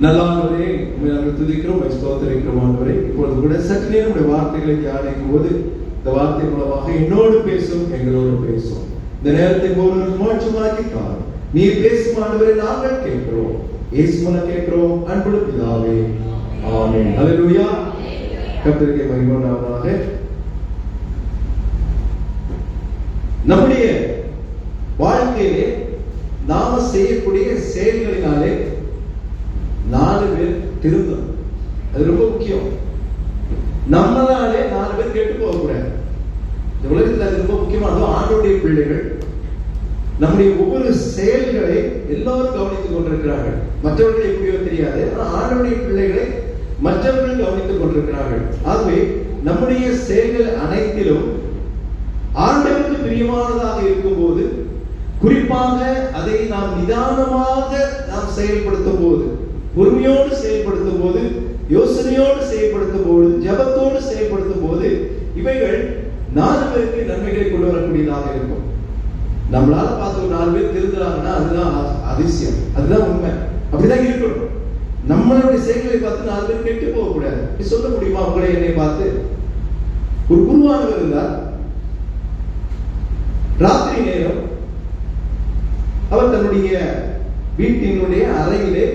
நல்லாண்டவரே, உம்மை நாங்கள் துதிக்கிறோம், உம்மை ஸ்தோத்திரிக்கிறோம் ஆண்டவரே. இப்பொழுது கூட சற்று நேரம் உம்முடைய வார்த்தைகளை தியானிக்கும் போது இந்த வார்த்தை மூலமாக என்னோடு பேசும், எங்களோடு பேசும். இந்த நேரத்தை ஒரு மோட்சமாக்கி தாரும். நீர் பேசும் ஆண்டவரே, நாங்கள் கேட்கிறோம். இயேசு மூலம் கேட்கிறோம் அன்புள்ள பிதாவே, ஆமென். அல்லேலூயா. கர்த்தருக்கு மகிமை உண்டாவதாக. நம்முடைய வாழ்க்கையிலே நாம செய்யக்கூடிய செயல்களினாலே 4 பேர் திருந்தணும். அது ரொம்ப முக்கியம். நம்மளாலே 4 பேர் கெட்டு போகக்கூடாது. இந்த உலகத்தில் அது ரொம்ப முக்கியமானது. ஆண்டவருடைய பிள்ளைகள் நம்முடைய ஒவ்வொரு செயல்களை எல்லாரும் கவனித்துக் கொண்டிருக்கிறார்கள். மற்றவர்கள் எப்படியோ தெரியாது, ஆனால் ஆண்டவருடைய பிள்ளைகளை மற்றவர்கள் கவனித்துக் கொண்டிருக்கிறார்கள். ஆகவே நம்முடைய செயல்கள் அனைத்திலும் ஆண்டவருக்கு பிரியமானதாக இருக்கும் போது, குறிப்பாக அதை நாம் நிதானமாக நாம் செயல்படுத்தும் போது, பொறுமையோடு செயல்படுத்தும் போது, யோசனையோடு செயல்படுத்தும் போது, ஜபத்தோடு செயல்படுத்தும் போது, இவைகள் 4 பேருக்கு நன்மைகளை கொண்டு வரக்கூடியதாக இருக்கும். நம்மளால பார்த்து ஒரு 4 பேர் திருந்துறாங்கன்னா அதுதான் அதிசயம், அதுதான் உண்மை. அப்படிதான் இருக்கணும். நம்மளுடைய செயல்களை பார்த்து 4 பேர் கெட்டு போக கூடாது. சொல்ல முடியுமா? உங்களை என்னை பார்த்து ஒரு குருவானவர் இருந்தார். ராத்திரி நேரம் அவர் தன்னுடைய வீட்டினுடைய அறையிலே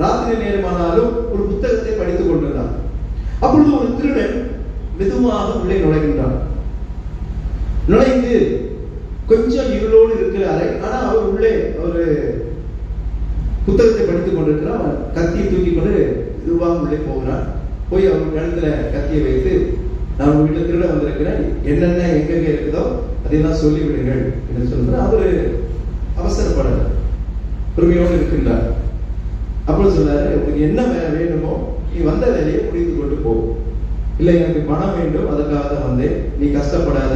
ராத்திரி நேரமானாலும் ஒரு புத்தகத்தை படித்துக் கொண்டிருந்தார். அப்பொழுது ஒரு திருடன் மெதுவாக உள்ளே நுழைகின்றார். நுழைந்து கொஞ்சம் இருளோடு இருக்கிற அறை, ஆனா அவர் உள்ளே ஒரு புத்தகத்தை படித்துக் கொண்டிருக்கிறார். அவர் கத்தியை தூக்கி கொண்டு இதுவாக உள்ளே போகிறார். போய் அவர் கழுத்துல கத்தியை வைத்து, நான் உங்க வீட்டுல திருட வந்திருக்கிறேன், என்னென்ன எங்கெங்க இருக்குதோ அதையெல்லாம் சொல்லிவிடுங்கள் என்று சொல்றார். அவரு அவசரப்படல, பொறுமையோடு இருக்கின்றார். அப்பொழுது சொன்னாரு, உனக்கு என்ன வேணுமோ நீ வந்த வேலையை முடித்து கொண்டு போ. இல்லை, எனக்கு பணம் வேண்டும், அதுக்காக தான் வந்தேன். நீ கஷ்டப்படாத,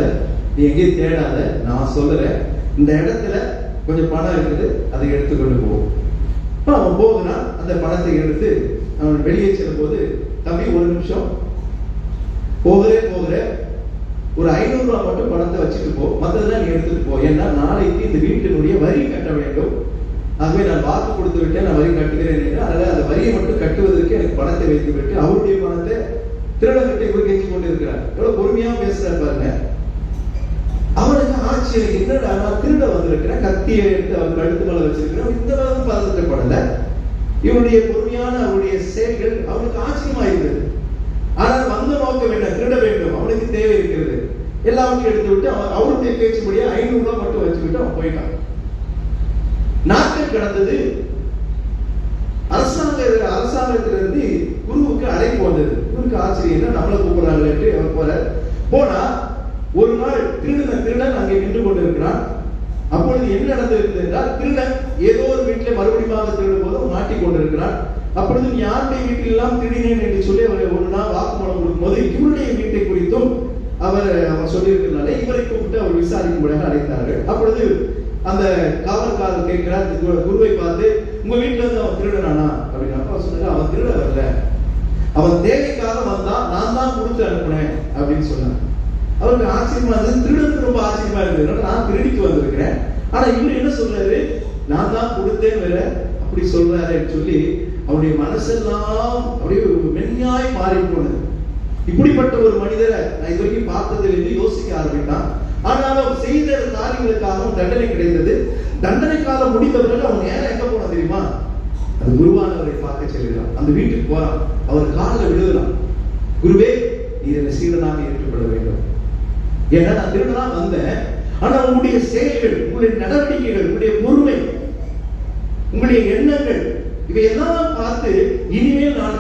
நீ எங்கேயும் தேடாத, நான் சொல்லுறேன், இந்த இடத்துல கொஞ்சம் பணம் இருக்குது, அதை எடுத்துக்கொண்டு போ. அவன் போகுனா அந்த பணத்தை எடுத்து அவன் வெளியே செல்லும் போது, தம்பி ஒரு நிமிஷம், போகிற ஒரு 500 ரூபாய் மட்டும் பணத்தை வச்சுட்டு போ, மற்றதெல்லாம் நீ எடுத்துட்டு போ. ஏன்னா நாளைக்கு இந்த வீட்டினுடைய வரி கட்ட வேண்டும். ஆகவே நான் வாக்கு கொடுத்து விட்டேன், நான் வரி கட்டுகிறேன் என்று. அதனால அந்த வரியை மட்டும் கட்டுவதற்கு எனக்கு பணத்தை வைத்து விட்டு அவருடைய பணத்தை திருடங்கிட்ட இவர் கெஞ்சி கொண்டு இருக்கிறார். எவ்வளவு பொறுமையா பேசுறாரு பாருங்க. அவனுக்கு ஆட்சியம், என்னடா நான் திருட வந்திருக்கிறேன், கத்தியை எடுத்து அவர் கழுத்து மேல வச்சிருக்கிறேன், இந்த அளவுக்கு பதட்டப்படல. இவருடைய பொறுமையான அவருடைய செயல்கள் அவனுக்கு ஆச்சரியமாயிருந்தது. ஆனால் வந்த நோக்கம் என்ன? திருட வேண்டும், அவனுக்கு தேவை இருக்கிறது. எல்லாவற்றையும் எடுத்து விட்டு அவருடைய பேச்சுபடியா 500 ரூபாய் மட்டும் வச்சுக்கிட்டு அவன் போயிட்டான். நாட்கள் கடந்தது. அரசாங்கத்திலிருந்து குருவுக்கு அழைப்பு வந்தது. குருக்கு ஆச்சரியம், நம்மளை கூப்பிடுறாங்க. அவர் போற போனா ஒரு நாள் திருடன் அங்கே நின்று கொண்டிருக்கிறான். அப்பொழுது என்ன நடந்திருக்கிறது என்றால், திருடன் ஏதோ ஒரு வீட்டில் மறுபடியும் திருடும் போது மாட்டிக் கொண்டிருக்கிறான். அப்பொழுது யாருடைய வீட்டில் எல்லாம் திருடினேன் என்று சொல்லி அவர் ஒரு நாள் வாக்குமூலம் கொடுக்கும் போது, இவருடைய வீட்டை குறித்தும் அவர் சொல்லியிருக்கிறனால இவரை கூப்பிட்டு அவர் விசாரிக்கும்படியாக அழைத்தார்கள். அப்பொழுது அந்த காவல்காரர் கேட்கிறார் குருவை பார்த்து, உங்க வீட்டுல இருந்து அவன் திருடனானா அப்படின்னு. அப்பா சொன்னாரு, அவன் திருட வரல, அவன் தேவைக்காக வந்தான், நான் தான் கொடுத்து அனுப்புனேன் அப்படின்னு சொன்னார். அவருக்கு ஆச்சரியமா இருந்தது, திருடனுக்கு ரொம்ப ஆச்சரியமா இருந்தது. நான் திருடிக்கு வந்திருக்கிறேன், ஆனா இவர் என்ன சொல்றாரு, நான் தான் கொடுத்தேன் வேற அப்படி சொல்றாரு சொல்லி அவருடைய மனசெல்லாம் அப்படியே மென்மையாய் மாறி போனது. இப்படிப்பட்ட ஒரு மனிதரை நான் இது வரைக்கும் பார்த்ததில் என்று யோசிக்க ஆரம்பித்தான். ஆனால் அவன் செய்த காரியங்களுக்காக தண்டனை கிடைத்தது. தண்டனை காலம் முடிந்த பிறகு அவன் நேரம் எங்க போன தெரியுமா? அந்த குருவானவரை பார்க்க செல்கிறான். அந்த வீட்டுக்கு போறான், அவர் காலில் விழுகிறான். குருவே, நீ என்னை சீடனாக ஏற்றுக்கொள்ள வேண்டும். ஏன்னா நான் திருடனா வந்தேன், ஆனா உங்களுடைய செயல்கள், உங்களுடைய நடவடிக்கைகள், உங்களுடைய பொறுமை, உங்களுடைய எண்ணங்கள், இவையெல்லாம் பார்த்து இனிமேல் நான்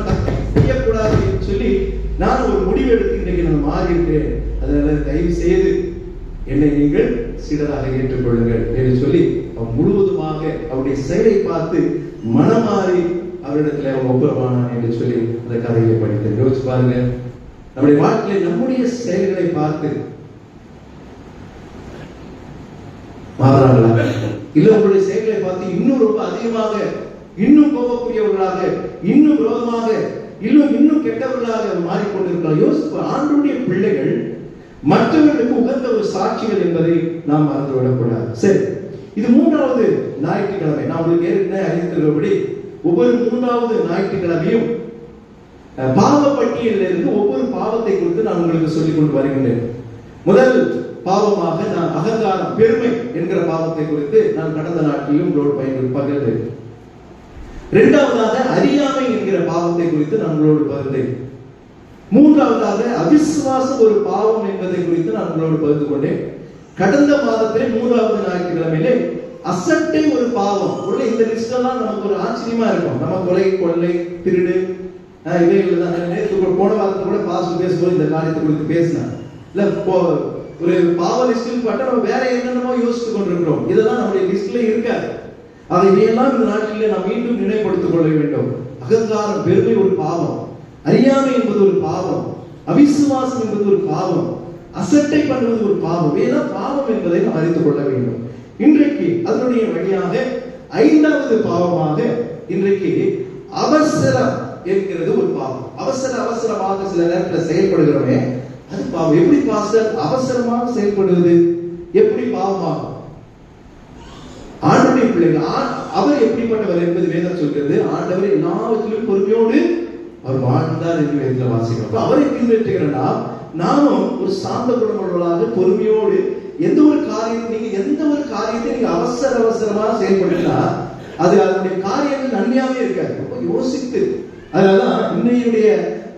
செய்யக்கூடாது என்று சொல்லி நான் ஒரு முடிவு எடுத்து இன்றைக்கு நான் மாறி இருக்கிறேன். அதனால தயவு செய்து என்னை நீங்கள் சீடராக ஏற்றுக்கொள்ளுங்கள் என்று சொல்லி அவன் முழுவதுமாக அவருடைய செயலை பார்த்து மனமாறி அவரிடத்துல அவன் ஒப்புரமானான் என்று சொல்லி அந்த கதையை படித்தேன். யோசிச்சு பாருங்க, நம்முடைய வாழ்க்கையில நம்முடைய செயல்களை பார்த்து மாறாங்களா, இல்ல உங்களுடைய செயல்களை பார்த்து இன்னும் ரொம்ப அதிகமாக, இன்னும் கோபக்கூடியவர்களாக, இன்னும் விரோதமாக, இன்னும் கெட்டவர்களாக மாறிக்கொண்டிருக்கிறார். யோசிப்பு. ஆண்டவருடைய பிள்ளைகள் மற்றவர்களுக்கு உகந்த ஒரு சாட்சிகள் என்பதை நாம் மறந்துவிடக்கூடாது. சரி, இது 3வது ஞாயிற்றுக்கிழமை. நான் உங்களுக்கு ஏற்கனவே அறிவித்தபடி ஒவ்வொரு 3வது ஞாயிற்றுக்கிழமையும் பாவ பட்டியலில் இருந்து ஒவ்வொரு பாவத்தை குறித்து நான் உங்களுக்கு சொல்லிக் கொண்டு வருகின்றேன். முதல் பாவமாக நான் அகங்காரம், பெருமை என்கிற பாவத்தை குறித்து நான் கடந்த நாட்களிலும் உங்களோடு பகிர்ந்தேன். இரண்டாவதாக அறியாமை என்கிற பாவத்தை குறித்து நான் உங்களோடு பகிர்ந்தேன். மூன்றாவதாக அவிசுவாசம் ஒரு பாவம் என்பதை குறித்து நான் உங்களோடு பகிர்ந்து கொண்டேன். கடந்த மாதத்திலே 3வது ஞாயிற்றுக்கிழமையிலே அசட்டை ஒரு பாவம். இந்த லிஸ்ட் எல்லாம் நமக்கு ஒரு ஆச்சரியமா இருக்கும். நம்ம கொலை, கொள்ளை, திருடு, இவைகள் தான். நேற்று போன வாரத்தில் கூட பாஸ்டர் பேசும்போது இந்த காரியத்தை குறித்து பேசினார். இல்ல ஒரு பாவ லிஸ்ட் பார்த்தா நம்ம வேற என்னென்னமோ யோசித்து கொண்டிருக்கிறோம். இதெல்லாம் நம்முடைய லிஸ்ட்ல இருக்காது. அதையெல்லாம் இந்த நாட்டிலே நாம் மீண்டும் நினைவுபடுத்திக் கொள்ள வேண்டும். அகங்காரம், பெருமை ஒரு பாவம், அறியாமை என்பது ஒரு பாவம், அவிசுவாசம் என்பது ஒரு பாவம், அசட்டை பண்ணுவது ஒரு பாவம். இதெல்லாம் பாவம் என்பதை நாம் அறிந்து கொள்ள வேண்டும். இன்றைக்கு அதனுடைய வழியாக 5வது பாவமாக இன்றைக்கு அவசரம் என்கிறது ஒரு பாவம். அவசரமாக சில நேரத்தில் செயல்படுகிறோமே, அது பாவம். எப்படி பாஸ்டர் அவசரமாக செயல்படுவது எப்படி பாவமாகும்? ஆண்டவருடைய பிள்ளைகள் அவர் எப்படிப்பட்டவர் என்பது வேதம் சொல்கிறது. ஆண்டவர் எல்லாவற்றிலும் பொறுமையோடு அவர் வாழ்ந்தார் என்று வேதத்தில் வாசிக்கிறோம். அவரை பின்பற்றுகிறனா நாமும் ஒரு சாந்த குணமுள்ளவர்களாக பொறுமையோடு எந்த ஒரு காரியத்தை நீங்க அவசரமாக செயல்படுத்தினா அது அதனுடைய காரியங்கள் நன்மையாவே இருக்காது. ரொம்ப யோசித்து. அதனாலதான் இன்னையுடைய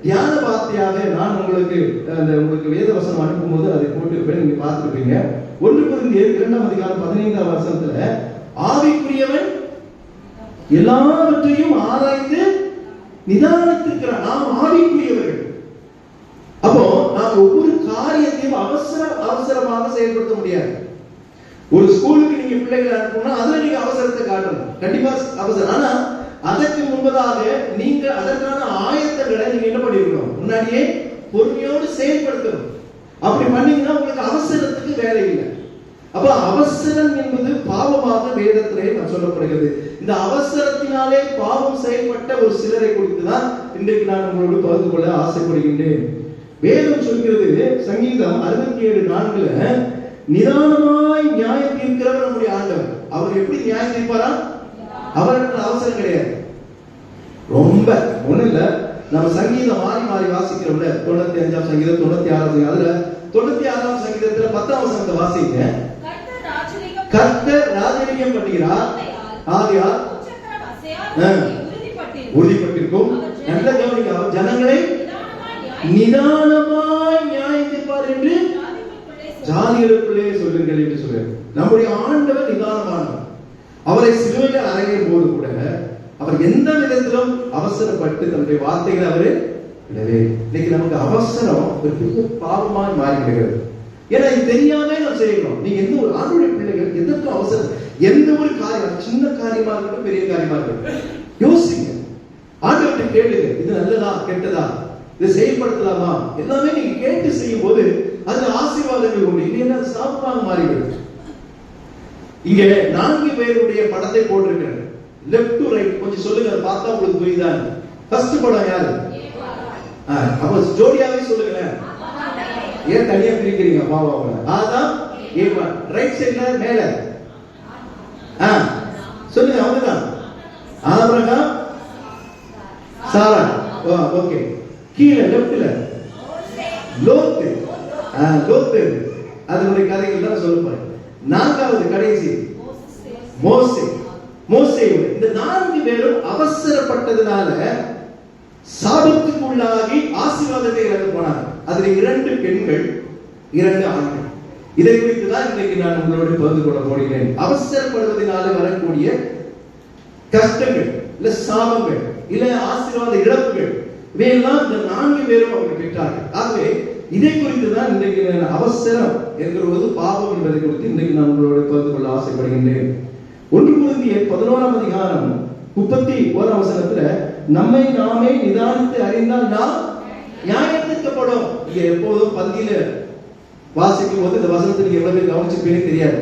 தியான வார்த்தையாக நான் உங்களுக்கு வேத வசனம் அனுப்பும் போது அதை போட்டு நீங்க பார்த்துருப்பீங்க. 1 கொரிந்தியர் 2ஆம் அதிகாரம் 15ஆம் வசனத்துல ஆவிக்குரியவன் எல்லாவற்றையும் ஆராய்ந்து நிதானித்திருக்கிறார். நாம் ஆவிக்குரியவர்கள். அப்போ நாம் ஒவ்வொரு காரியத்தையும் அவசரமாக செயல்படுத்த முடியாது. ஒரு ஸ்கூலுக்கு நீங்க பிள்ளைகளை அனுப்பணும்னா அதுல நீங்க அவசரத்தை காட்டணும். கண்டிப்பா அவசரம். ஆனா அதற்கு முன்பதாக நீங்க அதற்கான ஆயத்தங்களை நீங்க என்ன பண்ணிருக்கணும்? முன்னாடியே பொறுமையோடு செயல்படுத்தணும். அப்படி பண்ணீங்கன்னா உங்களுக்கு அவசரத்துக்கு வேலை இல்லை. அப்ப அவசரம் என்பது பாவமாக வேதத்திலே சொல்லப்படுகிறது. இந்த அவசரத்தினாலே பாவம் செயல்பட்ட ஒரு சிலரை குறித்து தான் இன்றைக்கு நான் உங்களோடு பகிர்ந்து கொள்ள ஆசைப்படுகின்றேன். வேதம் சொல்கிறது சங்கீதம் 67:4 நிதானமாய் நியாயம் தீர்க்கிறவர் நம்முடைய ஆண்டவர். அவர் எப்படி நியாயம் தீர்ப்பாரா? அவருக்கு அவசரம் கிடையாது. ரொம்ப ஒண்ணு இல்ல. நம்ம சங்கீதம் மாறி வாசிக்கிறோம்ல. 95ஆம் சங்கீதம், 96ஆம் சங்கீதம். அதுல 96ஆம் சங்கீதத்துல 10ஆம் வசனத்தை வாசிங்க. கர்த்தர் ராஜரீகம் பண்ணுகிறார், ஆகையால் உறுதிப்பட்டிருக்கும். நல்ல கவனிக்க, ஜனங்களை நிதானமாய் நியாயம் தீர்ப்பார் என்று ஜாதிகளுக்குள்ளே சொல்லுங்கள் என்று சொல்றார். நம்முடைய ஆண்டவர் நிதானமானவர். அவரை சிலுவையில் அறையும் போது கூட அவர் எந்த விதத்திலும் அவசரப்பட்டு தன்னுடைய வார்த்தைகளை அவரு விடவே. இன்னைக்கு நமக்கு அவசரம் ஒரு பெரிய பாவமாய் மாறிவிடுகிறது. ஏன்னா இது தெரியாம நாம் செய்யணும். நீங்க எந்த ஒரு ஆண்டவருடைய பிள்ளைகள் எதற்கு அவசரம்? எந்த ஒரு காரியம், சின்ன காரியமா இருக்கட்டும், பெரிய காரியமா இருக்கட்டும், யோசிங்க. ஆண்டவர்கிட்ட கேளுங்க, இது நல்லதா கெட்டதா, இதை செயல்படுத்தலாமா? எல்லாமே நீங்க கேட்டு செய்யும் போது அதுல ஆசீர்வாதங்கள் உண்டு. இல்லைன்னா அது சாபமாக மாறிவிடும். இங்க 4 பேருடைய படத்தை போட்டிருக்கிறேன். லெஃப்ட் டு ரைட் கொஞ்சம் சொல்லுங்க, அதை பார்த்தா உங்களுக்கு புரியுதா? ஃபர்ஸ்ட் படம் யாரு? அப்ப ஜோடியாவே சொல்லுங்களேன். ஏன் தனியா பிரிக்கிறீங்க பாவாவை? ஆதாம் ஏவாள். ரைட் சைடுல மேல சொல்லுங்க, அவங்கதான் ஆபிரகாம் சாரா. ஓகே. கீழே லெஃப்ட்ல லோத்து. லோத்து அதனுடைய கதைகள் தான் சொல்ல போறேன். 4வது கடைசி மோசே. இந்த 4 பேரும் அவசரப்பட்டதுனால சாபத்துக்குள்ளாகி ஆசீர்வாதத்தை இழந்து போனாங்க. அதுல 2 பெண்கள், 2 ஆண்கள். இதை குறித்து தான் இன்றைக்கு நான் உங்களோடு பகிர்ந்து கொள்ள போகிறேன். அவசரப்படுவதனால வரக்கூடிய கஷ்டங்கள், இல்ல சாபங்கள், இல்ல ஆசீர்வாத இழப்புகள், இவையெல்லாம் இந்த 4 பேரும் அவங்க பெற்றார்கள். ஆகவே இதை குறித்து தான் இன்றைக்கு அவசரம் என்கிறது பாவம் என்பதை குறித்து இன்றைக்கு நான் உங்களோடு பகிர்ந்து கொள்ள ஆசைப்படுகின்றேன். 1 கொரிந்தியர் 11ஆம் அதிகாரம் 31ஆம் வசனத்துல நம்மை நாமே நிதானித்து அறிந்தால் நாம் நியாயத்தீர்க்கப்படும். இங்க எப்போதும் பந்தியில வாசிக்கும் போது இந்த வசனத்தை நீங்க எவ்வளவு பேர் கவனிச்சிருப்பீங்கன்னு தெரியாது.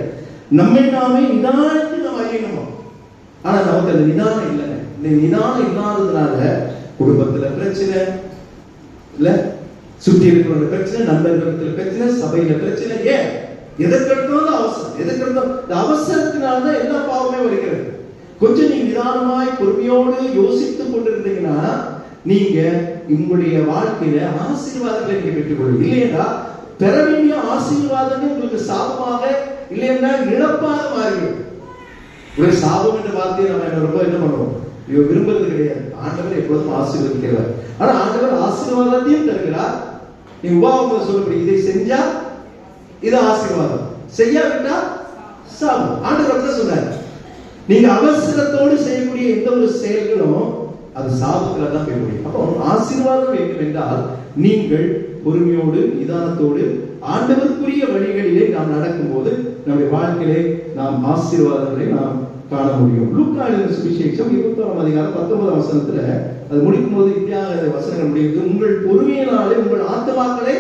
நம்மை நாமே நிதானித்து நாம் அறியணுமா? ஆனா நமக்கு அந்த நிதானம் இல்லைங்க. இந்த நிதானம் இல்லாததுனால குடும்பத்துல பிரச்சனை இல்ல, சுற்றி இருக்கிற பிரச்சனை, நண்பர்களுக்கு பிரச்சனை, சபையில பிரச்சனை. ஏன் எதற்கெடுத்தாலும் அவசரம், எதற்கெடுத்தாலும் இந்த அவசரத்தினால்தான் எல்லா பாவமே வருகிறது. கொஞ்சம் நீங்க நிதானமாய் பொறுமையோடு யோசித்துக் கொண்டிருந்தீங்கன்னா நீங்க உங்களுடைய வாழ்க்கையில ஆசீர்வாதங்களை நீங்க பெற்றுக்கொள்ளும். இல்லையா பெற வேண்டிய ஆசீர்வாதங்கள் உங்களுக்கு சாபமாக இல்லையா இழப்பாக மாறிடும். ஒரு சாபம் என்ற வார்த்தையை நம்ம ரொம்ப என்ன பண்ணுவோம், விரும்புறது கிடையாது. ஆண்டவர் எப்பொழுதும் ஆசீர்வதிக்கிறார். ஆனா ஆண்டவர் ஆசீர்வாதத்தையும் தருகிறார். நீ உபாகமத்துல சொல்லப்படி இதை செஞ்சா இது ஆசீர்வாதம், செய்யாவிட்டா சாபம். ஆண்டவர் என்ன சொன்னார், நீங்க அவசரத்தோடு செய்யக்கூடிய எந்த ஒரு செயல்களும் அது சாபத்துல தான் போய் முடியும். அப்போ ஆசீர்வாதம் வேண்டும் என்றால் நீங்கள் பொறுமையோடு நிதானத்தோடு ஆண்டவருக்குரிய வழிகளிலே நாம் நடக்கும்போது நம்முடைய வாழ்க்கையிலே நாம் ஆசீர்வாதங்களை நாம் காண முடியும். லூக்கா எழுதின சுவிசேஷம் 21ஆம் அதிகாரம் 19ஆம் வசனத்துல அது முடிக்கும் போது இப்படியாக வசனங்கள் முடியுது, உங்கள் பொறுமையினாலே உங்கள் ஆத்துமாக்களை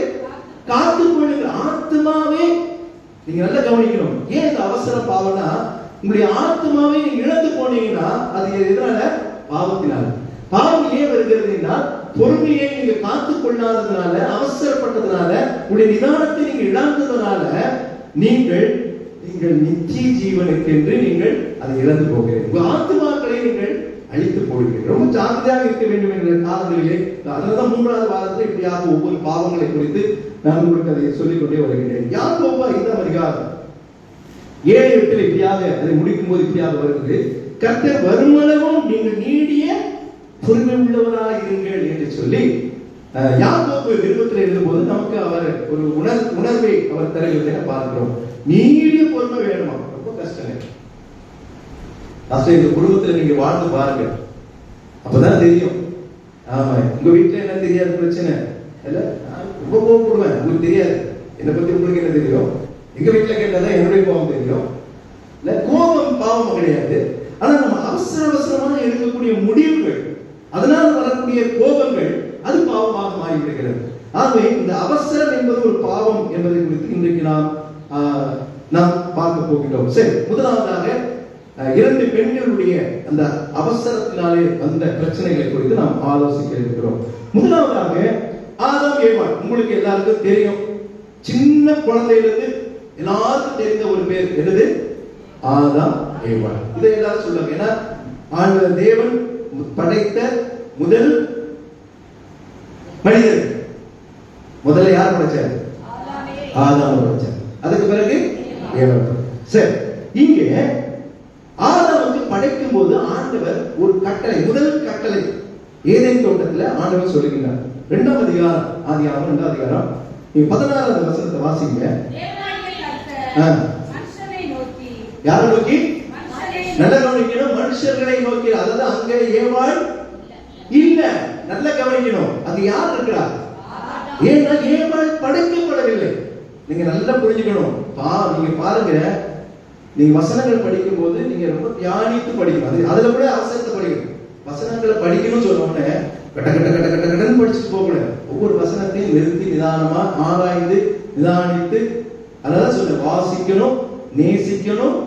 காத்துக் கொள்ளுங்கள். ஆத்துமாவே நீங்க நல்லா கவனிக்கணும். ஏன் இந்த அவசர பாவம்னா, உங்களுடைய ஆத்துமாவை நீங்க இழந்து போனீங்கன்னா அது எதனால? பாவத்தினால. பாவம் ஏன் வருகிறது என்றால் பொறுமையை நீங்க காத்துக் கொள்ளாததுனால, அவசரப்பட்டதுனால, உங்களுடைய நிதானத்தை நீங்க இழந்ததுனால நீங்கள் நித்திய ஜீவனுக்கு என்று நீங்கள் அதை இழந்து போகிறீர்கள். உங்க ஆத்துமாக்களை நீங்கள் அழித்து போடுகிறீர்கள். ரொம்ப ஜாக்கிரதையாக இருக்க வேண்டும் என்ற காரணங்களிலே அதனால்தான் 3வது வாரத்தில் இப்படியாக ஒவ்வொரு பாவங்களை குறித்து நான் உங்களுக்கு அதை சொல்லிக் கொண்டே வருகிறேன். யாக்கோபு 5ஆம் அதிகாரம் 7-8 இப்படியாக அதை முடிக்கும் போது இப்படியாக வருகிறது, கர்த்தர் வருமளவும் நீங்கள் நீடிய பொறுமை உள்ளவராயிருங்கள் என்று சொல்லி யாக்கோபு விருப்பத்தில் எழுதும்போது நமக்கு அவர் ஒரு உணர்வை அவர் தருகிறதை பார்க்கிறோம். நீடிய பொறுமை வேணுமா? ரொம்ப கஷ்டம். இந்த குடும்பத்தில் நீங்க வாழ்ந்து பாருங்க, அப்பதான் தெரியும். ஆமா, உங்க வீட்டுல என்ன தெரியாது பிரச்சனை இல்ல, ரொம்ப கோவப்படுவேன், உங்களுக்கு தெரியாது. என்னை பத்தி உங்களுக்கு என்ன தெரியும்? எங்க வீட்டுல கேட்டாதான் என்னுடைய கோபம் தெரியும். இல்ல, கோபம் பாவம் கிடையாது. ஆனா நம்ம அவசரமாக எடுக்கக்கூடிய முடிவுகள், அதனால வரக்கூடிய கோபங்கள் அது பாவமாக மாறிவிடுகிறது. ஆகவே இந்த அவசரம் என்பது ஒரு பாவம் என்பதை குறித்து இன்றைக்கு நாம் பார்க்க போகிறோம். சரி, முதலாவதாக 2 பெண்களுடைய அந்த அவசரத்தினாலே வந்த பிரச்சனைகளை குறித்து நாம் ஆலோசிக்க இருக்கிறோம். முதலாவதாக ஆதாம் ஏவாள். உங்களுக்கு எல்லாருக்கும் தெரியும், சின்ன குழந்தையிலிருந்து எல்லாருக்கும் தெரிந்த ஒரு பேர் என்னது? ஆதாம் ஏவாள். இதை எல்லாரும் சொல்லுவாங்க. ஏன்னா ஆண்டவர் தேவன் படைத்த முதல் மனிதர். முதல்ல யார் படைச்சார்? ஆதாம் படைச்சார். அதுக்கு பிறகு ஏவாள். சரி, இங்கே ஆதாமுக்கு படைக்கும் போது ஆண்டவர் ஒரு கட்டளை, முதல் கட்டளை ஏதேன் தோட்டத்தில் ஆண்டவர் சொல்லுகிறார். 2ஆம் அதிகாரம், ஆதியாகமம் 2ஆம் அதிகாரம் 16வது வசனத்தை வாசிங்க. யாரை நோக்கி? நல்ல கவனிக்கணும், மனுஷர்களை நோக்கி. அதாவது அங்க ஏவாள் இல்ல, நல்ல கவனிக்கணும். அங்க யார் இருக்கிறார்? ஏன்னா ஏவாள் படைக்கப்படவில்லை. நீங்க நல்லா புரிஞ்சுக்கணும். நீங்க பாருங்க, நீங்க வசனங்கள் படிக்கும் போது நீங்க ரொம்ப தியானித்து படிக்கணும். அதுல கூட அவசரத்தை படிக்கணும். வசனங்களை படிக்கணும்னு சொன்னோடனே கட்ட கட்ட கட்ட கட்ட கட்டன்னு படிச்சுட்டு போகக்கூடாது. ஒவ்வொரு வசனத்தையும் நிறுத்தி நிதானமா ஆராய்ந்து நிதானித்து, அதான் சொல்ல, வாசிக்கணும், நேசிக்கணும்,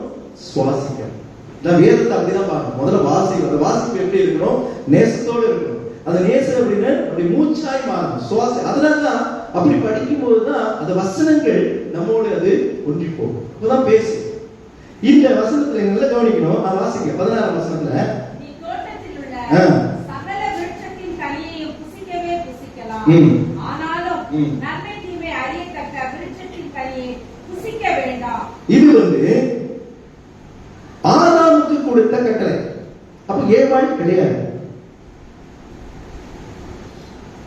சுவாசிக்கணும். நான் வேதத்தை அப்படிதான் பார்க்கணும். முதல்ல வாசிக்கணும். அந்த வாசிப்பு எப்படி இருக்கணும்? நேசத்தோடு இருக்கணும். அந்த நேசம் அப்படின்னு அப்படி மூச்சாய் மாறணும், சுவாசி. அதனாலதான் அப்படி படிக்கும் போதுதான் அந்த வசனங்கள் நம்மோடு அது ஒன்றி போகும், அப்பதான் பேசும். இந்த வசனத்துல நல்லா கவனிக்கணும். நான் வாசிக்க 16ஆம் வசனத்துல, சகல விருட்சத்தின் கனியையும் புசிக்கவே புசிக்கலாம், ஆனாலும் நன்மை தீமை அறியத்தக்க விருட்சத்தின் கனியை புசிக்க வேண்டாம். இது ஆதாமுக்கு கொடுத்த கட்டளை. அப்ப ஏவாள் கிடையாது.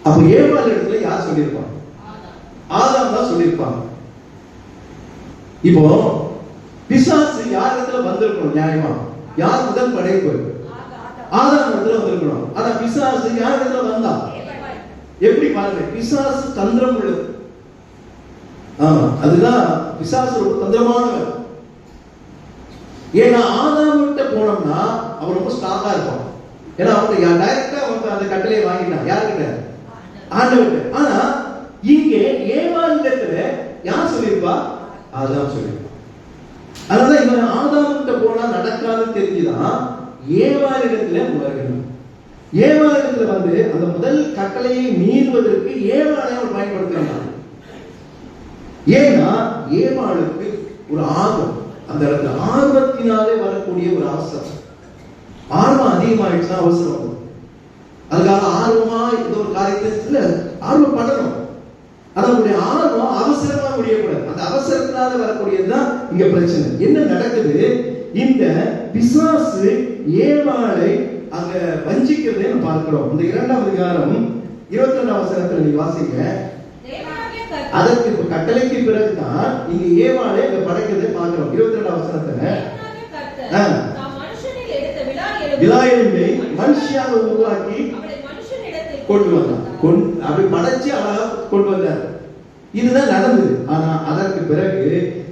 அப்ப ஏவாள் இடத்துல யார் சொல்லியிருப்பாங்க? ஆதாம் தான் சொல்லியிருப்பாங்க. இப்போ பிசாசு யார் இடத்துல வந்திருக்கணும்? நியாயமா யார் முதல் படைப்பு? ஆதாம் இடத்துல வந்திருக்கணும். ஆனா பிசாசு யார் இடத்துல வந்தா? எப்படி பாருங்க, பிசாசு தந்திரம் உள்ளது. ஆமா, அதுதான் பிசாசு ரொம்ப தந்திரமானவர். ஏன்னா ஆதாம் கிட்ட போனோம்னா அவர் ரொம்ப ஸ்ட்ராங்கா இருப்பான். ஏன்னா அவங்க டைரக்டா அந்த கட்டளையை வாங்கிட்டான். யாருக்கிட்ட? ஆண்டவர்கிட்ட. ஆனா இங்கே ஏவாள் இடத்துல யார் சொல்லியிருப்பா? ஆதாம் சொல்லியிருப்பா. அதனால இவன் ஆதாம் கிட்ட போனா நடக்காதுன்னு தெரிஞ்சுதான் ஏவாள் இடத்துல வருகிறான். ஏவாள் இடத்துல அந்த முதல் கட்டளையை மீறுவதற்கு ஏவாளை அவர் பயன்படுத்துகிறான். ஏன்னா ஏவாளுக்கு ஒரு ஆர்வம், அந்த இடத்துல ஆர்வத்தினாலே வரக்கூடிய ஒரு அவசரம். ஆர்வம் அதிகமாயிடுச்சுன்னா அவசரம் வரும். அதுக்காக ஆர்வமா இந்த ஒரு காரியத்துல ஆர்வம் பண்ணணும். ஆனா உங்களுடைய ஆர்வம் அவசரமா முடியக்கூடாது. அந்த அவசரத்தினால வரக்கூடியதுதான் இங்க பிரச்சனை. என்ன நடக்குது? இந்த பிசாசு ஏவாளை அங்க வஞ்சிக்கிறதை நம்ம பார்க்கிறோம். இந்த 2ஆம் அதிகாரம் 22ஆம் வசனத்துல நீ வாசிங்க. அதற்கு கட்டளைக்கு பிறகுதான் இங்க ஏவாளை அங்க படைக்கிறதை பார்க்கிறோம். 22ஆம் வசனத்துல விலாயெலும்பை மனுஷியாக உருவாக்கி கொண்டு வந்தார். அப்படி படைச்சு அழகா கொண்டு வந்தார். இதுதான் நடந்தது. ஆனா அதற்கு பிறகு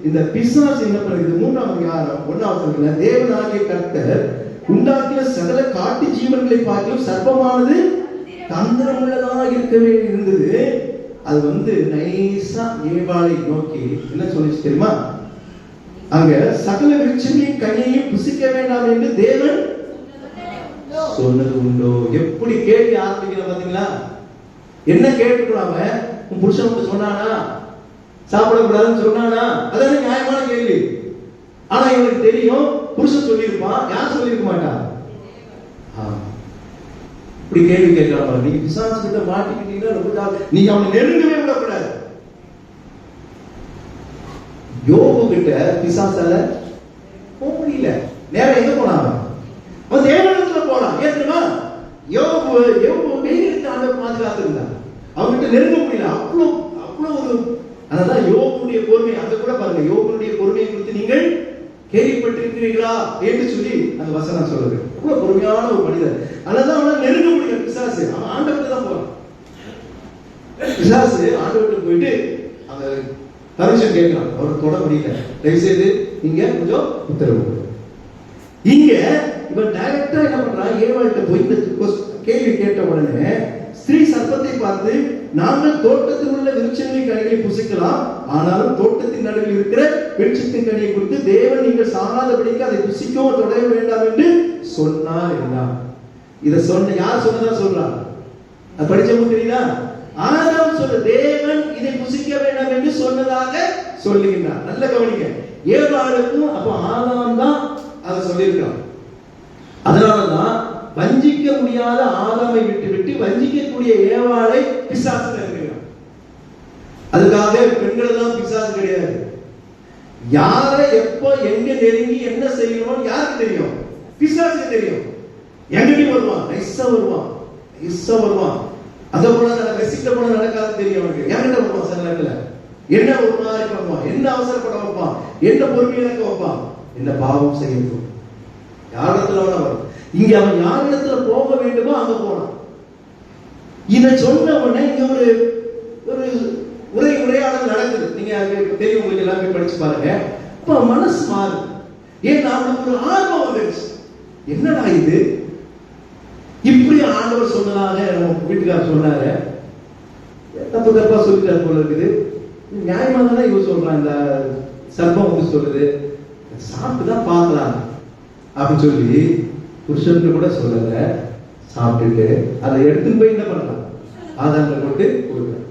இந்த பிசாசு என்ன பண்ணுது? 3ஆம் அதிகாரம் 1ஆம் வசனத்துல தேவனாகிய கர்த்தர் உண்டாக்கின சகல காட்டு ஜீவன்களை பார்க்கலும் சர்ப்பமானது தந்திரமுள்ளதாக இருக்கவே இருந்தது. அது நைசா ஏவாளை நோக்கி என்ன சொல்லிச்சு தெரியுமா? அங்க சகல விருட்சங்களின் கனியையும் புசிக்க வேண்டாம் என்று தேவன் சொன்னது உண்டோ? எப்படி கேள்வி ஆரம்பிக்கிற பாத்தீங்களா? என்ன கேட்டுக்கிறாங்க? உன் புருஷன் சொன்னானா சாப்பிடக்கூடாதுன்னு சொன்னானா? அதான் நியாயமான கேள்வி. ஆனா இவனுக்கு தெரியும் புருஷன் சொல்லியிருப்பான், யார் சொல்லியிருக்க மாட்டா. இப்படி கேள்வி கேட்கிறான். நீங்க பிசாசு கிட்ட மாட்டிக்கிட்டீங்கன்னா நீங்க அவனை நெருங்கவே விடக்கூடாது. யோபு கிட்ட பிசாசால போக முடியல. நேரம் எங்க போனாங்க? அவன் தேவனிடத்துல போனான். ஏன் தெரியுமா? யோபு பாதுகாத்து இருந்தான். அவன்கிட்ட நெருங்க முடியல. அவ்வளவு ஒரு அதான் யோபுடைய பொறுமை. அங்க கூட பாருங்க, யோபுடைய பொறுமையை குறித்து நீங்கள் கேள்விப்பட்டிருக்கிறீர்களா என்று சொல்லி அந்த வசனம் சொல்லுது. அவ்வளவு பொறுமையான ஒரு மனிதர். அதனாலதான் அவனால நெருங்க முடியல பிசாசு. அவன் ஆண்டவருக்கு தான் போறான். பிசாசு ஆண்டவருக்கு போயிட்டு அந்த பர்மிஷன் கேட்கிறான். அவர் தொட முடியல. தயவு செய்து நீங்க கொஞ்சம் உத்தரவு. இங்க இவன் டைரக்டா என்ன பண்றான்? ஏவாள்கிட்ட போய் இந்த கேள்வி கேட்ட உடனே ஸ்திரீ சர்ப்பத்தை பார்த்து, நாங்கள் தோட்டத்தில் உள்ள விருட்சங்களின் கனிகளை புசிக்கலாம், ஆனாலும் தோட்டத்தின் நடுவில் இருக்கிற விருட்சத்தின் கனியை குறித்து தேவன் நீங்கள் சாகாதபடிக்கு அதை புசிக்கவும் தொடைய வேண்டாம் என்று சொன்னார் என்றான். இதை சொன்ன யார் சொன்னதா சொல்றான்? அது படிச்சவங்க தெரியுதா? ஆனாலும் சொல்ற தேவன் இதை புசிக்க வேண்டாம் என்று சொன்னதாக சொல்லுகின்றார். நல்ல கவனிங்க. ஏவாளுக்கும் அப்ப ஆதாம் தான் அதை சொல்லியிருக்கான். அதனாலதான் வஞ்சிக்க முடியாத ஆதாமை விட்டு வஞ்சிக்கக்கூடிய ஏவாளை பிசாசு நெருங்குகிறான். அதுக்காக பெண்கள் எல்லாம் பிசாசு கிடையாது. யாரை எப்போ எங்க நெருங்கி என்ன செய்யணும் யாருக்கு தெரியும்? பிசாசுக்கு தெரியும். எங்கடி வருவான்? நைஸா வருவான். அத போல ரெசிப்ட போல நடக்காது தெரியும் அவனுக்கு. என்கிட்ட வருவான். சில நேரத்துல என்ன ஒரு மாதிரி பண்ணுவான், என்ன அவசரப்பட வைப்பான், என்ன பொறுமையிழக்க வைப்பான், என்ன பாவம் செய்யணும். யாரிடத்துல வரும்? இங்க அவன் யாரிடத்துல போக வேண்டுமோ அங்க போனான். இதை சொன்ன உடனே இங்க ஒரு உரையாடல் நடக்குது. நீங்க தெரியும், உங்களுக்கு எல்லாமே படிச்சு பாருங்க. அப்ப மனசு மாறும். ஏன் அவனுக்கு ஒரு ஆர்வம் வந்துருச்சு. என்னடா இது, இப்படி ஆண்டவர் சொன்னதாக நம்ம வீட்டுக்காரர் சொன்னாரு, தப்பா சொல்லிட்டாரு போல இருக்குது. நியாயமா தானே இவர் சொல்றான். இந்த சர்ப்பம் சொல்லுது, சாப்பிட்டுதான் பாக்கலாம் அப்படின்னு சொல்லி புருஷனுக்கு கூட சொல்லல. சாப்பிட்டுட்டு அதை எடுத்துன்னு போய் என்ன பண்றான்? ஆதாரத்தை போட்டு கொடுக்குறான்.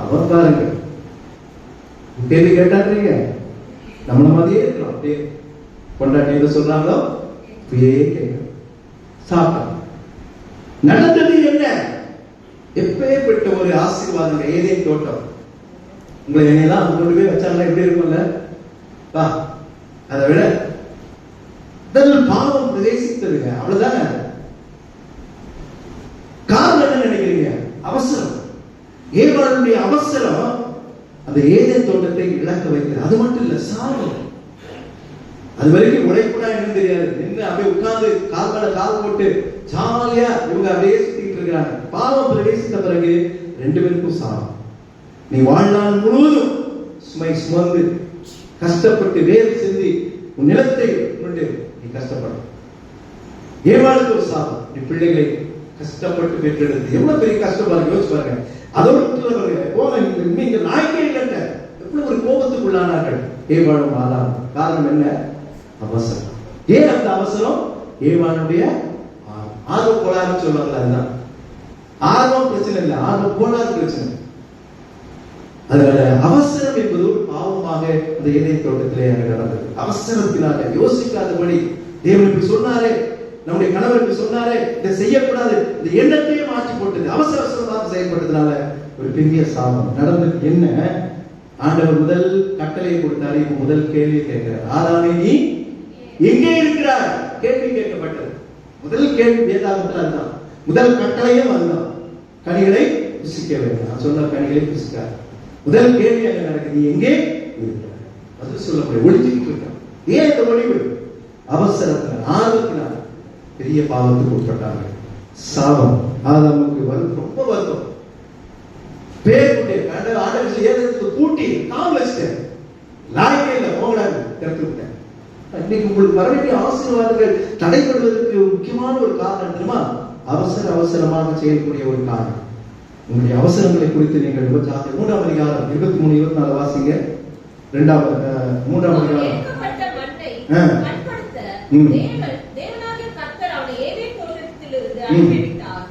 அவன் பாருங்க, கேள்வி கேட்டாங்க. நம்மள மாதிரியே இருக்கிறோம். அப்படியே கொண்டாட்டி என்ன சொல்றாங்களோ அப்படியே கேட்கிறோம். சாப்பிட்டான். நடந்தது என்ன? எப்பேற்பட்ட ஒரு ஆசீர்வாதம். ஏதேன் தோட்டம். உங்களை என்னெல்லாம் கொண்டு போய் வச்சாங்களா எப்படி இருக்கும்ல? வா, அதை விட பாவம் பிரவேசித்ததுங்க. அவ்வளவுதாங்க. காரணம் என்ன நினைக்கிறீங்க? அவசரம். ஏவாளுடைய அவசரம் அந்த ஏதேன் தோட்டத்தை இழக்க வைக்கிறது. அது மட்டும் இல்ல, சாபம். அது வரைக்கும் உழைப்புனா என்னன்னு தெரியாது. நின்று அப்படியே உட்கார்ந்து கால் போட்டு ஜாலியா இவங்க அப்படியே சுத்திட்டு இருக்கிறாங்க. பாவம் பிரவேசித்த பிறகு 2 பேருக்கும் சாபம். நீ வாழ்நாள் முழுவதும் சுமை சுமந்து கஷ்டப்பட்டு வேறு சிந்தி உன் நிலத்தை கொண்டு நீ கஷ்டப்படும். ஏவாளுக்கு ஒரு சாபம். நீ பிள்ளைகளை கஷ்டப்பட்டு பெற்றெடுத்து எவ்வளவு பெரிய கஷ்டப்பாடு யோசிச்சு பாருங்க. அதோட நீங்க நாய்க்கே கட்ட எவ்வளவு ஒரு கோபத்துக்குள்ளானார்கள் ஏவாளும் ஆதாம். காரணம் என்ன? அவசரம். ஏன் அந்த அவசரம்? ஏவாளுடைய ஆர்வம் கோளாறு சொல்லுவாங்க. அதுதான் ஆர்வம் பிரச்சனை இல்லை, ஆர்வம் கோளாறு பிரச்சனை. அதனால அவசரம் என்பது ஒரு பாவமாக அந்த ஏதேன் தோட்டத்திலே நடந்தது. அவசரத்தினால யோசிக்காதபடி தேவன் இப்படி சொன்னாரே, நம்முடைய கணவர் இப்படி சொன்னாரே, இதை செய்யக்கூடாது, இந்த எண்ணத்தையே மாற்றி போட்டது, அவசர அவசரமாக செயல்பட்டதுனால ஒரு பெரிய சாபம் நடந்தது. என்ன? ஆண்டவர் முதல் கட்டளை கொடுத்தாரு, இப்ப முதல் கேள்வி கேட்கிறார், ஆதாமே நீ எங்கே இருக்கிறாய்? கேள்வி கேட்கப்பட்டது. முதல் கேள்வி வேதாகமத்தில் அதுதான், முதல் கட்டளையும் அதுதான், கனிகளை புசிக்க வேண்டும். சொன்ன கனிகளை புசிக்கார். முதல் கேள்வி அங்க நடக்குது, நீ எங்கே இருக்கிறாய்? அது சொல்ல முடியும், ஒளிஞ்சிட்டு இருக்கான். ஏன் இந்த ஒளிவு? அவசரத்தினால், ஆர்வத்தினால் பெரிய பாவத்துக்கு உட்பட்டாங்க. சாபம் ஆதாமுக்கு ரொம்ப வருத்தம். பேருடைய ஆண்டவர் ஏதற்கு பூட்டி கால் வச்சுட்டேன், லாய்க்கையில போகலான்னு திறந்து விட்டேன். இன்னைக்கு உங்களுக்கு வர வேண்டிய ஆசீர்வாதங்கள் தடைபடுவதற்கு முக்கியமான ஒரு காரணம் தெரியுமா? அவசரமாக செய்யக்கூடிய ஒரு காரணம். உங்களுடைய அவசரங்களை குறித்து நீங்கள் 3ஆம் அதிகாரம் 23, 24 வாசிங்க. 3ஆம் அதிகாரம்.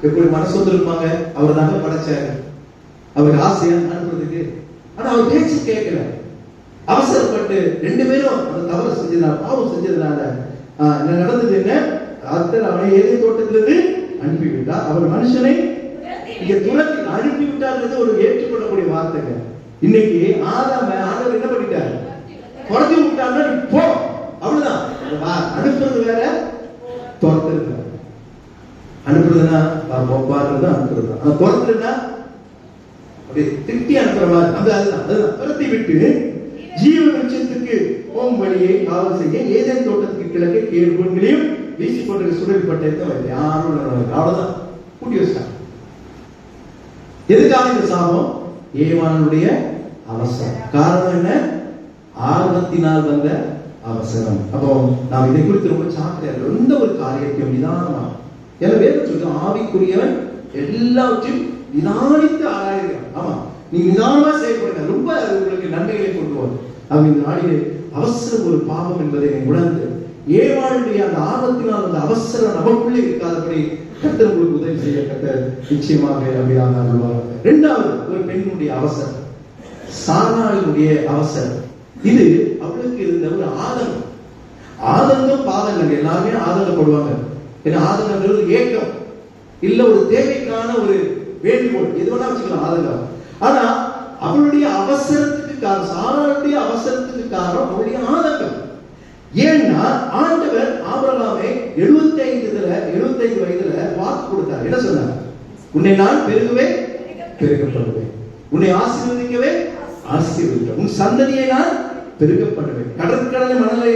எப்படி மனசு வந்துருப்பாங்க, அவர் தாங்க படைச்சாரு, அவருக்கு ஆசையா அனுப்புறதுக்கு. ஆனா அவர் பேச்சு கேட்கல, அவசரப்பட்டு 2 பேரும் அந்த தவறு செஞ்சதுனால, பாவம் செஞ்சதுனால என்ன நடந்தது? என்ன அத்தர் அவனை ஏதேன் தோட்டத்திலிருந்து அனுப்பிவிட்டார். அவர் மனுஷனை இங்க துரத்தி அனுப்பிவிட்டார். ஒரு ஏற்றுக்கொள்ளக்கூடிய வார்த்தைங்க. இன்னைக்கு ஆண்டவர் என்ன பண்ணிட்டார்? துரத்தி விட்டாருன்னா இப்போ அவ்வளவுதான். அனுப்புறது வேற, துரத்துறது வேற. அனுப்புறதுன்னா பாருறது, அனுப்புறது. ஆனா துரத்துறதுன்னா அப்படி திட்டி அனுப்புற மாதிரி. அதுதான் துரத்தி விட்டு ஜீவ விருட்சத்துக்கு போகும் வழியை காவல் செய்ய ஏதேன் தோட்டத்துக்கு கிழக்கே கேள்விகளையும் வீசிக்கொண்டு சுடல் பட்டத்தை யாரும் அவ்வளவுதான் கூட்டி வச்சாங்க. எதுக்காக இந்த சாபம்? ஏவானுடைய அவசரம். காரணம் என்ன? ஆர்வத்தினால் வந்த அவசரம். அப்போ நாம் இதை குறித்து ரொம்ப சாக்கிரதையா எந்த ஒரு காரியத்தையும் நிதானமா, ஏன்னா வேறு சொல்ற ஆவிக்குரியவன் எல்லாவற்றையும் நிதானித்து ஆராய்கிறான். ஆமா, நீங்க நிதானமா செயல்படுங்க, ரொம்ப உங்களுக்கு நன்மைகளை கொண்டு வரும். இந்த நாளிலே அவசரம் ஒரு பாவம் என்பதை உணர்ந்து ஏவாளுடைய அந்த ஆர்வத்தினால் அந்த அவசரம் நமக்குள்ளே இருக்காதபடி கர்த்தர் உங்களுக்கு உதவி செய்ய கர்த்தர் நிச்சயமாக அப்படியாக அருள்வார். 2வது ஒரு பெண்ணுடைய அவசரம், சாராளுடைய அவசரம். இது அவளுக்கு இருந்த ஒரு ஆதங்கம். ஆதங்கம் பாவம் இல்லைங்க, எல்லாமே ஆதங்கப்படுவாங்க. ஏன்னா ஆதங்கங்கிறது ஏக்கம் இல்ல, ஒரு தேவைக்கான ஒரு வேண்டுகோள், எது வேணா வச்சுக்கலாம் ஆதங்கம். ஆனா அவளுடைய அவசரத்துக்கு காரணம், சாராளுடைய அவசரத்துக்கு காரணம் அவளுடைய ஆதங்கம். ஏன்னா ஆண்டவர் ஆபிரகாமை 75 வயதுல வாக்கு கொடுத்தார். என்ன சொன்னார்? உன்னை நான் பெருகுவேன், பெருகப்படுவேன். உன்னை ஆசீர்வதிக்கவே ஆசீர்வதிப்பேன். உன் சந்ததியை நான் பெருகப்படுவேன். கடற்கடலை மணலை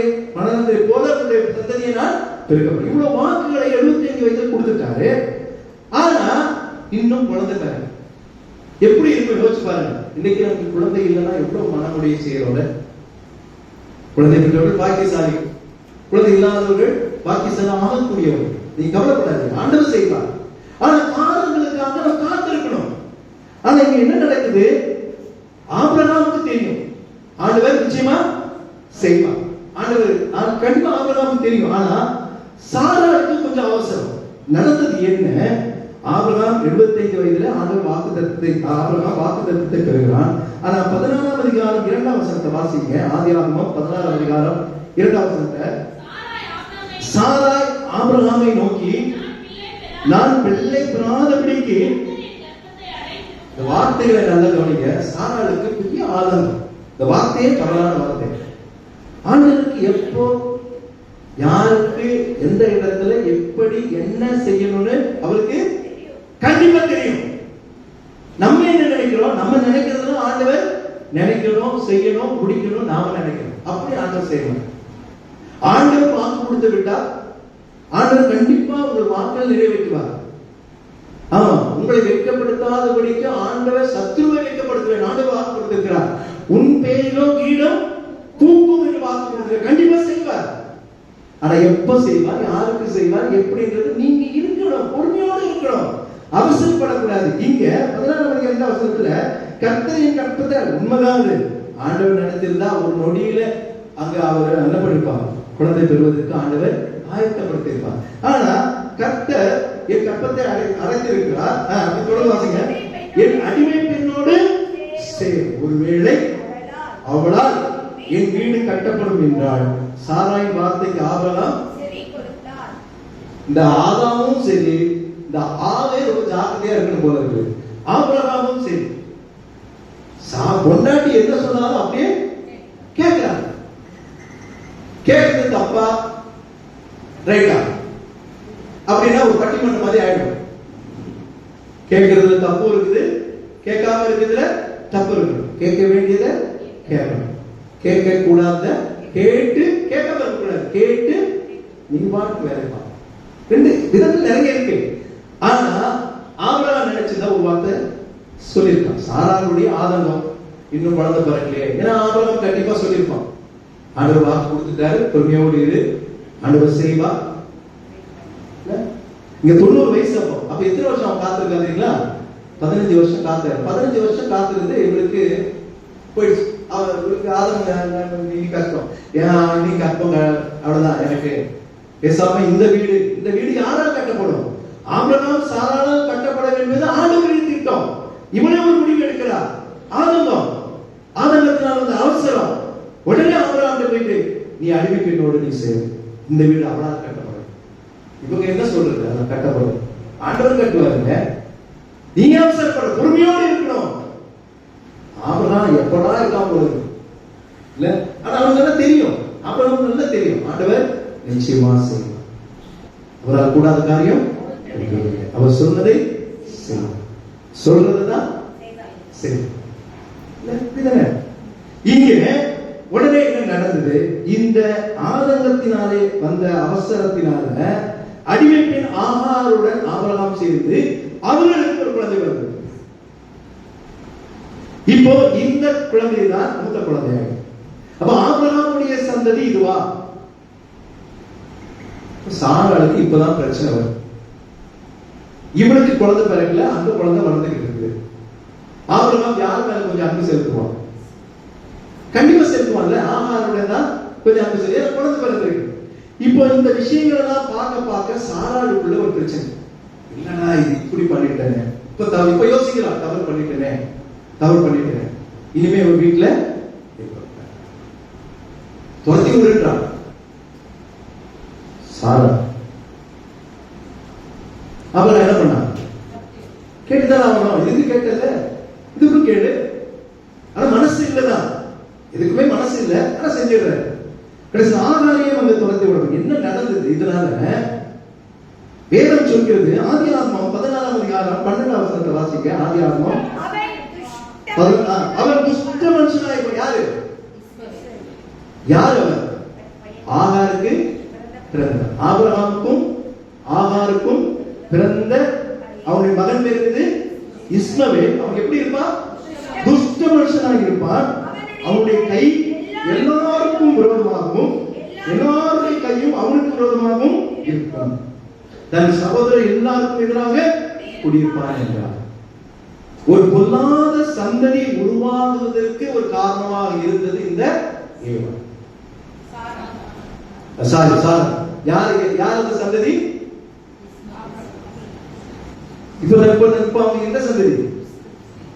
போல உன்னுடைய சந்ததியை நான் பெருகப்படுவேன். இவ்வளவு வாக்குகளை 75 வயதில் கொடுத்துட்டாரு. ஆனா இன்னும் குழந்தை தர எப்படி இருக்கும் யோசிச்சு பாருங்க. இன்னைக்கு நமக்கு குழந்தை இல்லைன்னா எவ்வளவு மனமுடைய செய்யறோட. குழந்தை பெற்றவர்கள் பாக்கியசாலி, குழந்தை இல்லாதவர்கள் பாக்கியசாலி ஆகக்கூடியவர்கள். நீங்க கவலைப்படாது, ஆண்டவர் செய்வார். ஆனா காரணங்களுக்காக நம்ம காத்திருக்கணும். ஆனா இங்க என்ன நடக்குது? ஆபிரகாமுக்கு தெரியும் ஆண்டவர் நிச்சயமா செய்வார். ஆண்டவர் கண்டிப்பா ஆபிரகாமுக்கு தெரியும். ஆனா சாராளுக்கு கொஞ்சம் அவசரம். நடந்தது என்ன? ஆபிரகாம் 75 வயதுல ஆண்டவர் வாக்குத்தத்தத்தை பெறுகிறான். ஆனா 14ஆம் அதிகாரம் 2ஆம் வசனத்தை வாசிங்க. ஆதியாகமம் 14ஆம் அதிகாரம் 2ஆம் வசனத்தை, சாராய் ஆபிரகாமை நோக்கி, நான் பிள்ளை பெறாதபடிக்கு, இந்த வார்த்தைகளை நல்ல கவனிங்க. சாராளுக்கு பெரிய ஆதங்கம். இந்த வார்த்தையே தவறான வார்த்தை. ஆண்டவருக்கு எப்போ, யாருக்கு, எந்த இடத்துல எப்படி என்ன செய்யணும்னு அவருக்கு கண்டிப்பா தெரியும். நம்ம என்ன நினைக்கிறோம்? நம்ம நினைக்கிறதும் ஆண்டவர் நினைக்கணும், செய்யணும், முடிக்கணும் நாம நினைக்கிறோம். அப்படி ஆண்டவர் செய்யணும். ஆண்டவர் வாக்கு கொடுத்து விட்டா ஆண்டவர் கண்டிப்பா உங்கள் வாக்குகள் நிறைவேற்றுவார். ஆமா, உங்களை வெட்கப்படுத்தாதபடிக்கு ஆண்டவர் சத்துருவை வெட்கப்படுத்துவேன் ஆண்டவர் வாக்கு கொடுத்திருக்கிறார். உன் பேரிலோ கீழம் தூக்கும் என்று வாக்கு கொடுத்திருக்கிறார். கண்டிப்பா செய்வார். ஆனா எப்ப செய்வார், யாருக்கு செய்வார், எப்படின்றது நீங்க இருக்கணும், பொறுமையோடு இருக்கணும், அவசரப்படக்கூடாது. இங்க 16ஆம் அதிகாரம் வசனத்துல கர்த்தரின் கற்பத்தை உண்மைதான் ஆண்டவர் நினைத்திருந்தா ஒரு நொடியில அங்க அவர் என்ன பண்ணிருப்பார்? குழந்தை பெறுவதற்கு ஆண்டவர் ஆயத்தப்படுத்திருப்பார். ஆனா கர்த்தர் என் கற்பத்தை அடைத்திருக்கிறார். தொடர்ந்து வாசிங்க. என் அடிமை பெண்ணோடு ஒருவேளை அவளால் என் வீடு கட்டப்படும் என்றால் சாராயின் வார்த்தைக்கு ஆபிரகாம் இந்த ஆதாமும் சரி, இந்த ஆவே ரொம்ப ஜாக்கிரதையா இருக்கணும் போல இருக்கு. ஆபிரகாமும் சரி, பொண்டாட்டி என்ன சொன்னாலும் அப்படியே கேட்கிறாங்க. கேட்கறது தப்பா ரைட்டா அப்படின்னா ஒரு பட்டிமன்ற மாதிரி ஆயிடும். கேட்கறதுல தப்பு இருக்குது, கேட்காம இருக்குதுல தப்பு இருக்கு. கேட்க வேண்டியதை கேட்கணும், கேட்க கூடாத கேட்டு கேட்காம இருக்க கூடாது. கேட்டு நீ பாட்டு வேலை பார்க்க. ரெண்டு விதத்துல நிறைய இருக்கு. ஆனா ஆபிரகாம் நினைச்சதா ஒரு வார்த்தை சொல்லியிருக்கான். சாராளுடைய ஆதங்கம் இன்னும் குழந்தை பிறக்கலையே. ஏன்னா ஆபிரகாம் கண்டிப்பா சொல்லியிருப்பான், ஆண்டவர் வாக்கு கொடுத்துட்டாரு, பொறுமையோடு இரு, ஆண்டவர் செய்வா. இங்க 90 வயசு. அப்ப எத்தனை வருஷம் அவன் காத்திருக்காதீங்களா? 15 வருஷம் காத்தாரு. 15 வருஷம் காத்திருந்து இவருக்கு போயிடுச்சு. அவருக்கு ஆதங்கம், நீ கஷ்டம், ஏன் நீ கஷ்டம், அவ்வளவுதான் எனக்கு பேசாம இந்த வீடு யாரால் கட்டப்படும்? ஆபிரகாம் சாராளால் கட்டப்பட வேண்டியது ஆண்டவரின் திட்டம். இவனே ஒரு முடிவு எடுக்கிறார். ஆதங்கத்தினால் வந்து அவசரம். உடனே ஆபிரகாம் போயிட்டு, நீ அடிமை பெண்ணோடு நீ சேரு, இந்த வீடு அவளால் கட்டப்படும். இவங்க என்ன சொல்றது? அதான் கட்டப்படும், ஆண்டவர் கட்டுவாருங்க, நீங்க அவசரப்பட, பொறுமையோடு இருக்கணும். ஆபிரகாம் எப்படா இருக்காம போகுது இல்ல. ஆனா அவனுக்கு நல்லா தெரியும், ஆபிரகாம் நல்லா தெரியும், ஆண்டவர் நிச்சயமா செய்வார். அவரால் கூடாத காரியம் அவர் சொன்னதை செய்வார். சொல்றதுதான் சரி. இங்கே உடனே என்ன நடந்தது? இந்த ஆதங்கத்தினாலே வந்த அவசரத்தினால அடிமை பெண் ஆகாருடன் ஆபிரகாம் சேர்ந்து அவர்களுக்கு ஒரு குழந்தை வந்தது. இப்போ இந்த குழந்தை தான் மூத்த குழந்தையாக. அப்ப ஆபிரகாமுடைய சந்ததி இதுவா? சாராளுக்கு இப்பதான் பிரச்சனை வரும். இவனுக்கு குழந்தை பிறகுல, அந்த குழந்தை வளர்ந்துகிட்டு இருக்கு. ஆபிரகாம் யார் மேல கொஞ்சம் அன்பு செலுத்துவான்? கண்டிப்பா செலுத்துவான்ல. ஆகாருடன் தான் கொஞ்சம் அன்பு செலுத்த குழந்தை பிறந்திருக்கு. இப்போ இந்த விஷயங்கள் எல்லாம் பார்க்க சாராளுக்குள்ள ஒரு பிரச்சனை. இல்லனா இது இப்படி பண்ணிட்டேனே, இப்ப யோசிக்கலாம், தவறு பண்ணிட்டேனே, இனிமே ஒரு வீட்டுல துரத்தி விடுறான் சாரா. அவன் என்ன பண்ணான்? கேட்டுதான் ஆகணும். இதுக்கு கேட்டல, இதுக்கும் கேளு. ஆனா மனசு இல்லதான், எதுக்குமே மனசு இல்ல, ஆனா செஞ்சிடுற. கடைசி ஆகாரையே வந்து துரத்தி விடணும். என்ன நடந்தது? இதனால வேதம் சொல்கிறது, ஆதியாகமம் 14ஆம் அதிகாரம் 12ஆம் வசனத்தை வாசிக்க. ஆதியாகமம் அவன் துஷ்ட மனுஷனாய். யார் அவன்? ஆகாருக்கு பிறந்த, ஆகாருக்கும் பிறந்த அவனுடைய மகன் பேர் இஸ்மவேல். அவன் எப்படி இருப்பான்? துஷ்ட மனுஷனாக இருப்பான். அவனுடைய கை எல்லாருக்கும் விரோதமாகவும், எல்லாருடைய கையும் அவனுக்கு விரோதமாகவும் இருக்கும். தன் சகோதரர் எல்லாருக்கும் எதிராக குடியிருப்பான் என்றார். ஒரு பொல்லாத சந்ததி உருவாகுவதற்கு ஒரு காரணமாக இருந்தது இந்த ஏவாள். யார் அந்த சந்ததி? இப்ப அவங்க எந்த சந்ததி?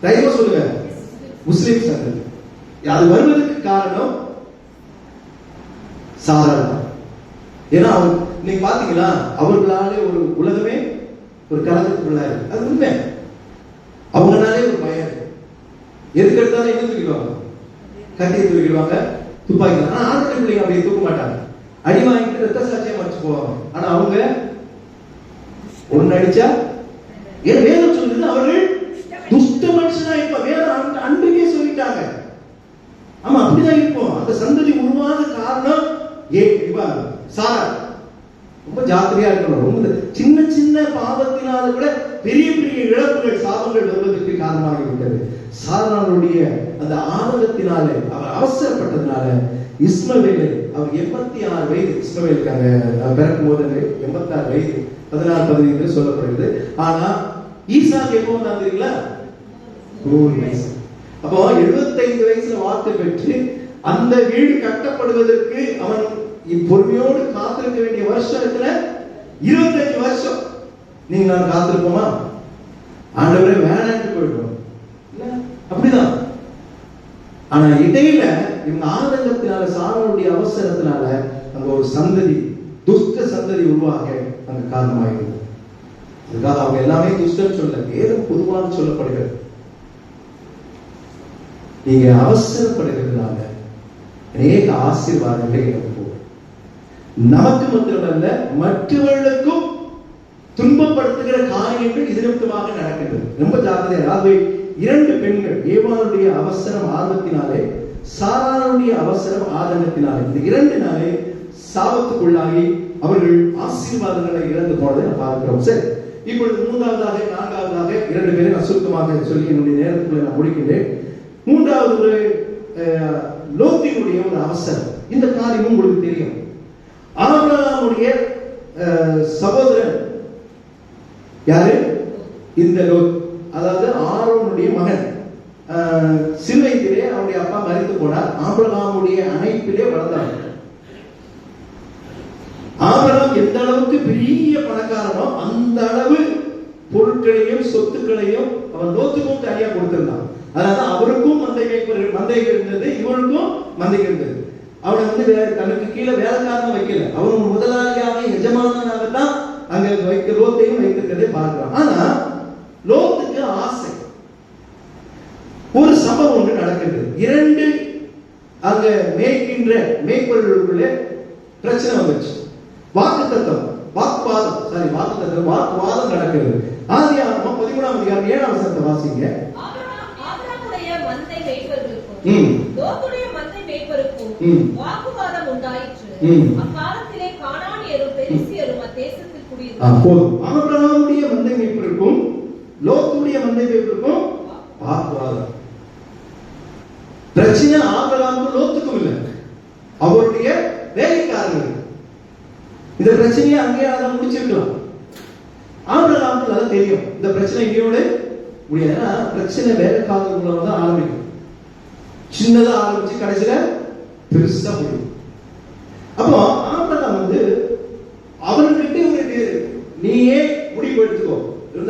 தைரியமா சொல்லுங்க, முஸ்லிம் சந்ததி. அது வருவதற்கு காரணம் சாரா. ஏன்னா நீங்க பாத்தீங்களா, அவர்களாலே ஒரு உலகமே ஒரு கலகத்துக்குள்ளாரு. அது உண்மை. அவங்களாலே ஒரு பயம். எதுக்கு எடுத்தாலும் என்ன தூக்கிடுவாங்க? கத்தியை தூக்கிடுவாங்க, துப்பாக்கி. ஆனா ஆண்கள் பிள்ளைங்க அப்படியே தூக்க மாட்டாங்க. அடி வாங்கிட்டு ரத்த சாட்சியம் மறைச்சு போவாங்க. ஆனா அவங்க ஒன்னு அடிச்சா, ஏன் வேதம் சொல்லுது அவர்கள் துஷ்ட மனுஷனா இருப்பா. வேதம் அன்றைக்கே சொல்லிட்டாங்க. ஆமா, அப்படிதான் இருப்போம். அந்த சந்ததி உருவான காரணம் சாரா. ரொம்ப ஜாக்கிரதையா இருக்கணும். ரொம்ப சின்ன சின்ன பாவத்தினால கூட பெரிய பெரிய இழப்புகள், சாபங்கள் வருவதற்கு காரணமாக இருக்கிறது. சாராளுடைய அந்த ஆதங்கத்தினாலே, அவர் அவசரப்பட்டதுனால இஸ்மவேல், அவர் 86 வயது. இஸ்மவேலுக்காக பிறக்கும் போது 86 வயது, 16-15 சொல்லப்படுகிறது. ஆனா ஈசாக்கு எப்போ வந்தாங்க தெரியுங்களா? 100 வயசு. அப்போ 75 வயசுல வாக்கு பெற்று அந்த வீடு கட்டப்படுவதற்கு அவன் பொறுமையோடு காத்திருக்க வேண்டிய வருஷத்துல 25 வருஷம் நீங்க நான் காத்திருப்போமா? ஆண்டவரே வேணான்னு போயிடுவோம் இல்ல, அப்படிதான். ஆனா இடையில இவங்க ஆதங்கத்தினால, சாராளுடைய அவசரத்தினால அங்க ஒரு சந்ததி, துஷ்ட சந்ததி உருவாக அங்க காரணமாகிறது. அதுக்காக அவங்க எல்லாமே துஷ்டம் சொல்ல, வேதம் பொதுவாக சொல்லப்படுகிறது. நீங்க அவசரப்படுகிறதுனால அநேக ஆசீர்வாதங்களை இழந்து போகும். நமக்கு மாத்திரமல்ல, மற்றவர்களுக்கும் துன்பப்படுத்துகிற காரியங்கள் இது நிமித்தமாக நடக்கின்றது. ரொம்ப ஜாக்கிரதையாக. இரண்டு பெண்கள், ஏவாளுடைய அவசரம் ஆர்வத்தினாலே, சாராளுடைய அவசரம் ஆதங்கத்தினாலே, இந்த இரண்டு நாளே சாபத்துக்குள்ளாகி அவர்கள் ஆசீர்வாதங்களை இழந்து போனதை நாம் பார்க்கிறோம். சரி, இப்பொழுது மூன்றாவதாக, நான்காவதாக இரண்டு பேரை நான் சுருக்கமாக சொல்லி என்னுடைய நேரத்துக்குள்ள நான் முடிக்கின்றேன். மூன்றாவது ஒரு லோத்தினுடைய ஒரு அவசரம். இந்த காரியமும் உங்களுக்கு தெரியும். ஆபிரகாமுடைய சகோதரன் யாரு? இந்த லோத், அதாவது ஆரோனுடைய மகன். சிறுவயதிலே அவருடைய அப்பா மரித்து போனார். ஆபிரகாமுடைய அணைப்பிலே வளர்ந்தார். ஆபிரகாம் எந்த அளவுக்கு பெரிய பணக்காரனோ அந்த அளவு பொருட்களையும் சொத்துக்களையும் அவன் லோத்துக்கும் தனியா கொடுத்திருந்தான். அதனால அவருக்கும் மந்தை இருந்தது, இவருக்கும் மந்தை இருந்தது. அவனை தனக்கு கீழே வேலைக்காரன் வைக்கல, அவன் முதலாளியாக எஜமானனாக தான் அங்க லோத்தையும் வைத்திருக்கிறதை பார்க்கிறான். ஆனா லோத்துக்கு ஆசை. ஒரு சம்பவம் ஒன்று நடக்கிறது. இரண்டு அங்க மேய்க்கின்ற மேய்ப்பவர்களுக்குள்ளே பிரச்சனை வந்துச்சு. வாக்குவாதம் நடக்கிறது. ஆதியாகமம் 13ஆம் அதிகாரம் 7ஆம் வசனத்தை வாசிங்க. ஆபிரகாமுடைய மந்தை மேய்ப்பவர்களுக்கும் லோத்துடைய மந்தை மேய்ப்பவருக்கும் வாக்குவாதம் உண்டாயிற்று. அக்காலத்திலே கானானியரும் பெரிசியரும் அத்தேசத்தில் குடியிருந்தார்கள். ஆபிரகாமுடைய மந்தை மேய்ப்பவருக்கும் லோத்துடைய மந்தை மேய்ப்பவருக்கும் வாக்குவாதம். பிரச்சனை ஆபிரகாமுக்கும் லோத்துக்கும் இல்லை, அவருடைய வேலைக்காரர்கள். இந்த பிரச்சனையை அங்கேயே அதை முடிச்சிருக்கலாம். ஆபிரகாமுக்கு நல்லா தெரியும் இந்த பிரச்சனை இங்கேயோட முடியாது. பிரச்சனை வேலைக்காரர்கள் மூலமா தான் ஆரம்பிக்கும். சின்னதா ஆரம்பிச்சு கடைசியில பெருசா முடியும். அப்போ ஆபிரகாம் அவர்கிட்ட ஒரு நீயே முடிவு எடுத்துக்கோ.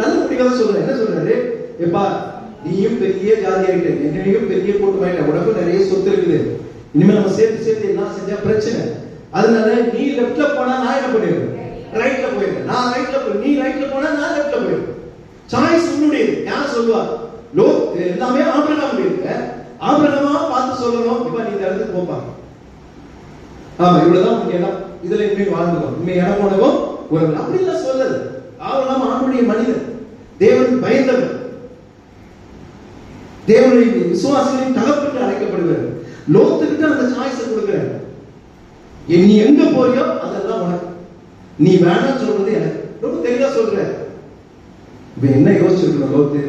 நல்ல முடிவாக சொல்றேன். என்ன சொல்றாரு? எப்பா, நீயும் பெரிய ஜாதி ஆயிட்ட, என்னையும் பெரிய கூட்டமாயிட்ட, உனக்கும் நிறைய சொத்து இருக்குது, இனிமே நம்ம சேர்த்து எல்லாம் செஞ்சா பிரச்சனை. அதனால நீ லெஃப்ட்ல போனா நான் என்ன பண்ணிடுறேன், ரைட்ல போயிடுறேன். நான் ரைட்ல போய் நீ ரைட்ல போனா நான் லெஃப்ட்ல போயிடுறேன். சாய்ஸ் உன்னுடையது. யார் சொல்லுவா? லோத் எல்லாமே ஆபிரகாம் இருக்கு. ஆபிரகாமா பார்த்து சொல்லணும், இப்ப நீ இந்த இடத்துக்கு போப்பா, ஆமா இவ்வளவுதான் உங்க இடம், இதுல இனிமே வாழ்ந்துடும், இனிமே இடம் போனவும் ஒரு அப்படி எல்லாம் சொல்லது. ஆபிரகாம் ஆண்டுடைய மனிதன், தேவன் பயந்தவர், தேவனுடைய விசுவாசிகளின் தகப்பென்று அழைக்கப்படுகிறார். லோத்துக்கிட்ட அந்த சாய்ஸை கொடுக்கிறார். நீ எங்க போறியோ அதெல்லாம் உனக்கு, நீ வேணாம் சொல்றது எனக்கு. ரொம்ப தெளிவா சொல்ற. இப்ப என்ன யோசிச்சிருக்கணும்? லோத்து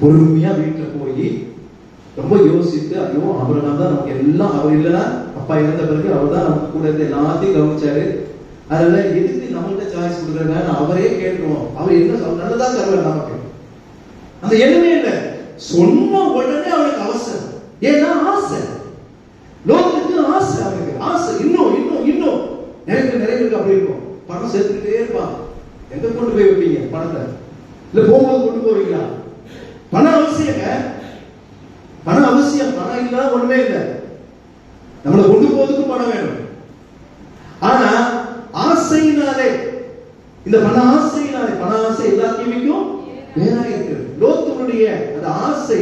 பொறுமையா வீட்டுல போய் ரொம்ப யோசித்து, ஐயோ ஆபிரகாம் தான் நமக்கு எல்லாம், அவர் இல்லைன்னா அப்பா இறந்த பிறகு அவர் தான் நமக்கு கூட இருந்து எல்லாத்தையும் கவனிச்சாரு, அதனால எதுக்கு நம்மள்கிட்ட சாய்ஸ் கொடுக்குறாங்க, அவரே கேட்கிறோம், அவர் என்ன நல்லதா தருவார் நமக்கு. அந்த எண்ணமே இல்லை. சொன்ன உடனே அவனுக்கு அவசரம். ஏன்னா ஆசை. லோகத்துக்கு ஆசை, அவனுக்கு ஆசை. இன்னும் இன்னும் இன்னும் நிறைய இருக்கு. அப்படி இருக்கும். பணம் சேர்த்துக்கிட்டே இருப்பான். எங்க கொண்டு போய் வைப்பீங்க பணத்தை? இல்ல போகும்போது கொண்டு போவீங்களா? பணம் அவசியங்க, பணம் அவசியம். பணம் இல்லாத ஒண்ணுமே இல்லை. நம்மளை கொண்டு போவதுக்கும் பணம் வேணும். ஆனா ஆசையினாலே, இந்த பண ஆசையினாலே, பண ஆசை எல்லாத்தையும் வேறாக இருக்கிறது. லோத்துடைய அந்த ஆசை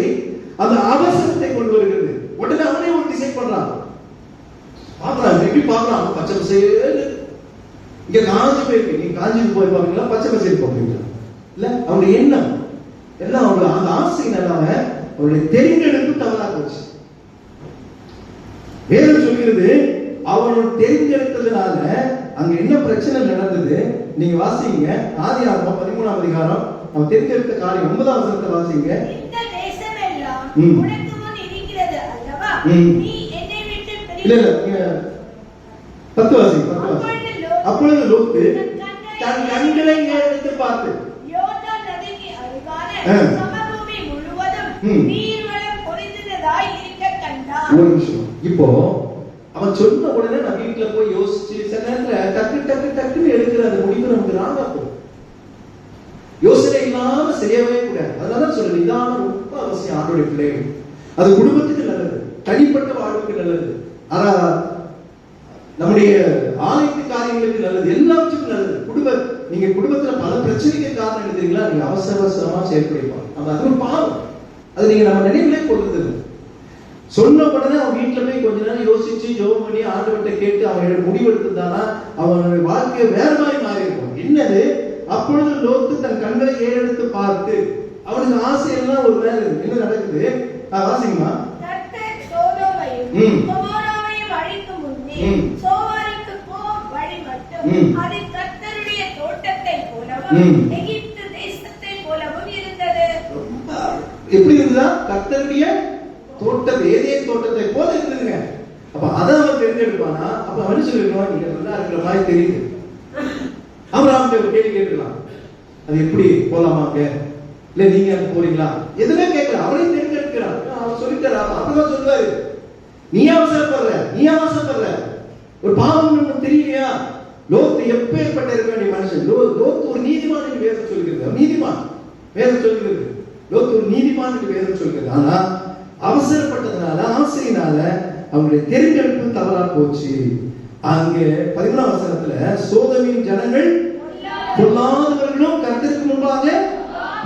அந்த அவசரத்தை கொண்டு வருகிறது. உடனே அவனே ஒரு டிசைட் பண்றான். பாக்குறான், எப்படி பாக்குறான், பச்சை பசேல் இங்க காஞ்சி போயிருக்கு. நீ காஞ்சிக்கு போய் பாப்பீங்களா, பச்சை பசேல் பாப்பீங்களா? இல்ல, அவருடைய எண்ணம் எல்லாம் அவருடைய அந்த ஆசையினால அவருடைய தெரிந்தெடுப்பு தவறா போச்சு. வேதம் சொல்கிறது, அவனுடைய தெரிந்தெடுத்ததுனால அங்க என்ன பிரச்சனை நடந்தது? நீங்க வாசிங்க ஆதியாகமம் 13ஆம் அதிகாரம். அவன் தெரிந்தெடுத்த காரியம் 9ஆம் வசனத்தை வாசிங்க. இந்த தேசம் எல்லாம் உனக்கு முன் இருக்கிறது அல்லவா, நீ என்னை விட்டு பிரிந்து இல்ல 10 வாசிங்க. அப்பொழுது லோத்து தன் கண்களை ஏறெடுத்து பார்த்து யோர்தான் நதிக்கு அருகான சமபூமி முழுவதும் நீர்வளம் பொழிந்ததாய் இருக்க கண்டான். ஒரு நிமிஷம். இப்போ அவன் சொன்ன உடனே நான் வீட்டுல போய் யோசிச்சு சில நேரத்துல டக்குன்னு எடுக்கிற அந்த முடிவு நமக்கு ராங்கா போகும். யோசனை இல்லாம செய்யவே கூடாது. அதனால சொல்ற நிதானம் ரொம்ப அவசியம். ஆண்டோட பிள்ளைகள், அது குடும்பத்துக்கு நல்லது, தனிப்பட்ட வாழ்வுக்கு நல்லது. ஆனா நம்முடைய ஆலயத்து காரியங்களுக்கு நல்லது, எல்லாவற்றுக்கும் நல்லது. நீங்க குடும்பத்துல பல பிரச்சனைக்கு காரணம் என்ன தெரியுங்களா? நீங்க அவசரமா செயல்படுவாங்க. அது ஒரு பாவம். அது நீங்க நம்ம நினைவுலே கொள்றது. சொன்ன உடனே அவன் வீட்டுல போய் கொஞ்ச நேரம் யோசிச்சு ஜெபம் பண்ணி ஆண்டவர்கிட்ட கேட்டு அவன் முடிவெடுத்துட்டானா அவனுடைய வாழ்க்கையை வேற மாதிரி மாறி இருக்கும். என்னது? அப்பொழுது லோத்து தன் கண்களை ஏறெடுத்து பார்த்து, அவனுக்கு ஆசையெல்லாம் ஒரு வேலை. என்ன நடக்குது? வாசிங்கம்மா. கர்த்தர் சோதோமையும் கொமோராவையும் அழிக்கும் முன்னே சோவாருக்கு போர் வழி மட்டும் அது கர்த்தருடைய தோட்டத்தை போலவும் எகிப்து தேசத்தை போலவும் இருந்தது. எப்படி இருந்தா? கர்த்தருடைய தோட்டத்தை, ஏதேன் தோட்டத்தை போல இருந்ததுங்க. அப்ப அதை அவன் தெரிஞ்செடுப்பானா? அப்ப அவன் சொல்லிருக்கோம், நீங்க நல்லா இருக்கிற மாதிரி தெரியுது. ஆபிரகாம் ஒரு கேள்வி கேட்கலாம், அது எப்படி போலாமாங்க, இல்ல நீங்க போறீங்களா, எதுவுமே கேட்கல. அவனே தெரிஞ்செடுக்கிறான். அவன் சொல்லிட்டாரா? அப்பதான் சொல்லுவாரு, நீ அவசரப்படுற ஒரு பாவம் நமக்கு தெரியலையா? லோத்து எப்பேற்பட்ட இருக்க வேண்டிய மனுஷன். லோத்து ஒரு நீதிமான் என்று வேதம் சொல்கிறது. நீதிமான் வேதம் சொல்கிறது. லோத்து ஒரு நீதிமான் என்று வேதம் சொல்கிறது. ஆனா அவசரப்பட்டதுனால, ஆசையினால அவங்களுடைய தெரிந்தெடுப்பு தவறா போச்சு. அங்கே 11ஆம் வசனத்துல சோதமின் ஜனங்கள் பொல்லாதவர்களும் கர்த்தருக்கு முன்பாக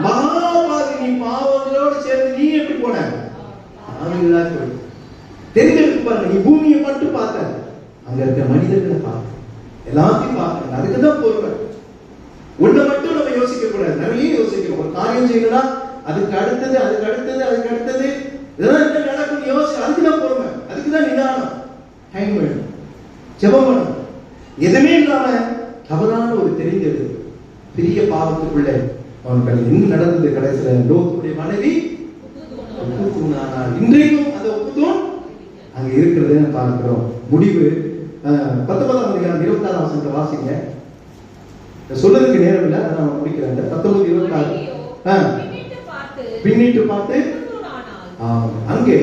மகாபாவி, நீ பாவங்களோடு சேர்ந்து நீ எப்படி போன? ஆவிகளா போய் தெரிந்தெடுப்பு பாருங்க. நீ பூமியை மட்டும் பார்த்த, அங்க இருக்க மனிதர்களை பார்க்க, எல்லாத்தையும் பார்க்க. அதுக்குதான் பொறுமை. ஒண்ணு மட்டும் நம்ம யோசிக்க கூடாது, நிறைய யோசிக்கணும். ஒரு காரியம் செய்யணும்னா அதுக்கு அடுத்தது இதெல்லாம் என்ன நடக்கும் யோசி. அதுக்குதான் பொறுமை, அதுக்குதான் நிதானம், டைம் வேணும், ஜெபம் பண்ணணும். எதுவுமே இல்லாம தவறான ஒரு தெரிந்தது பெரிய பாவத்துக்குள்ள அவனுக்கு என்ன நடந்தது? கடைசியில லோத்துடைய மனைவி இன்றைக்கும் அந்த ஒப்புத்தூண் அங்க இருக்கிறத பார்க்கிறோம். முடிவு 19ஆம் அதிகாரம் 26ஆம் வசனத்தை வாசிங்க. சொல்றதுக்கு நேரம் இல்லை, நான் முடிக்கிறேன். 19:26 பின்னிட்டு பார்த்து அங்கே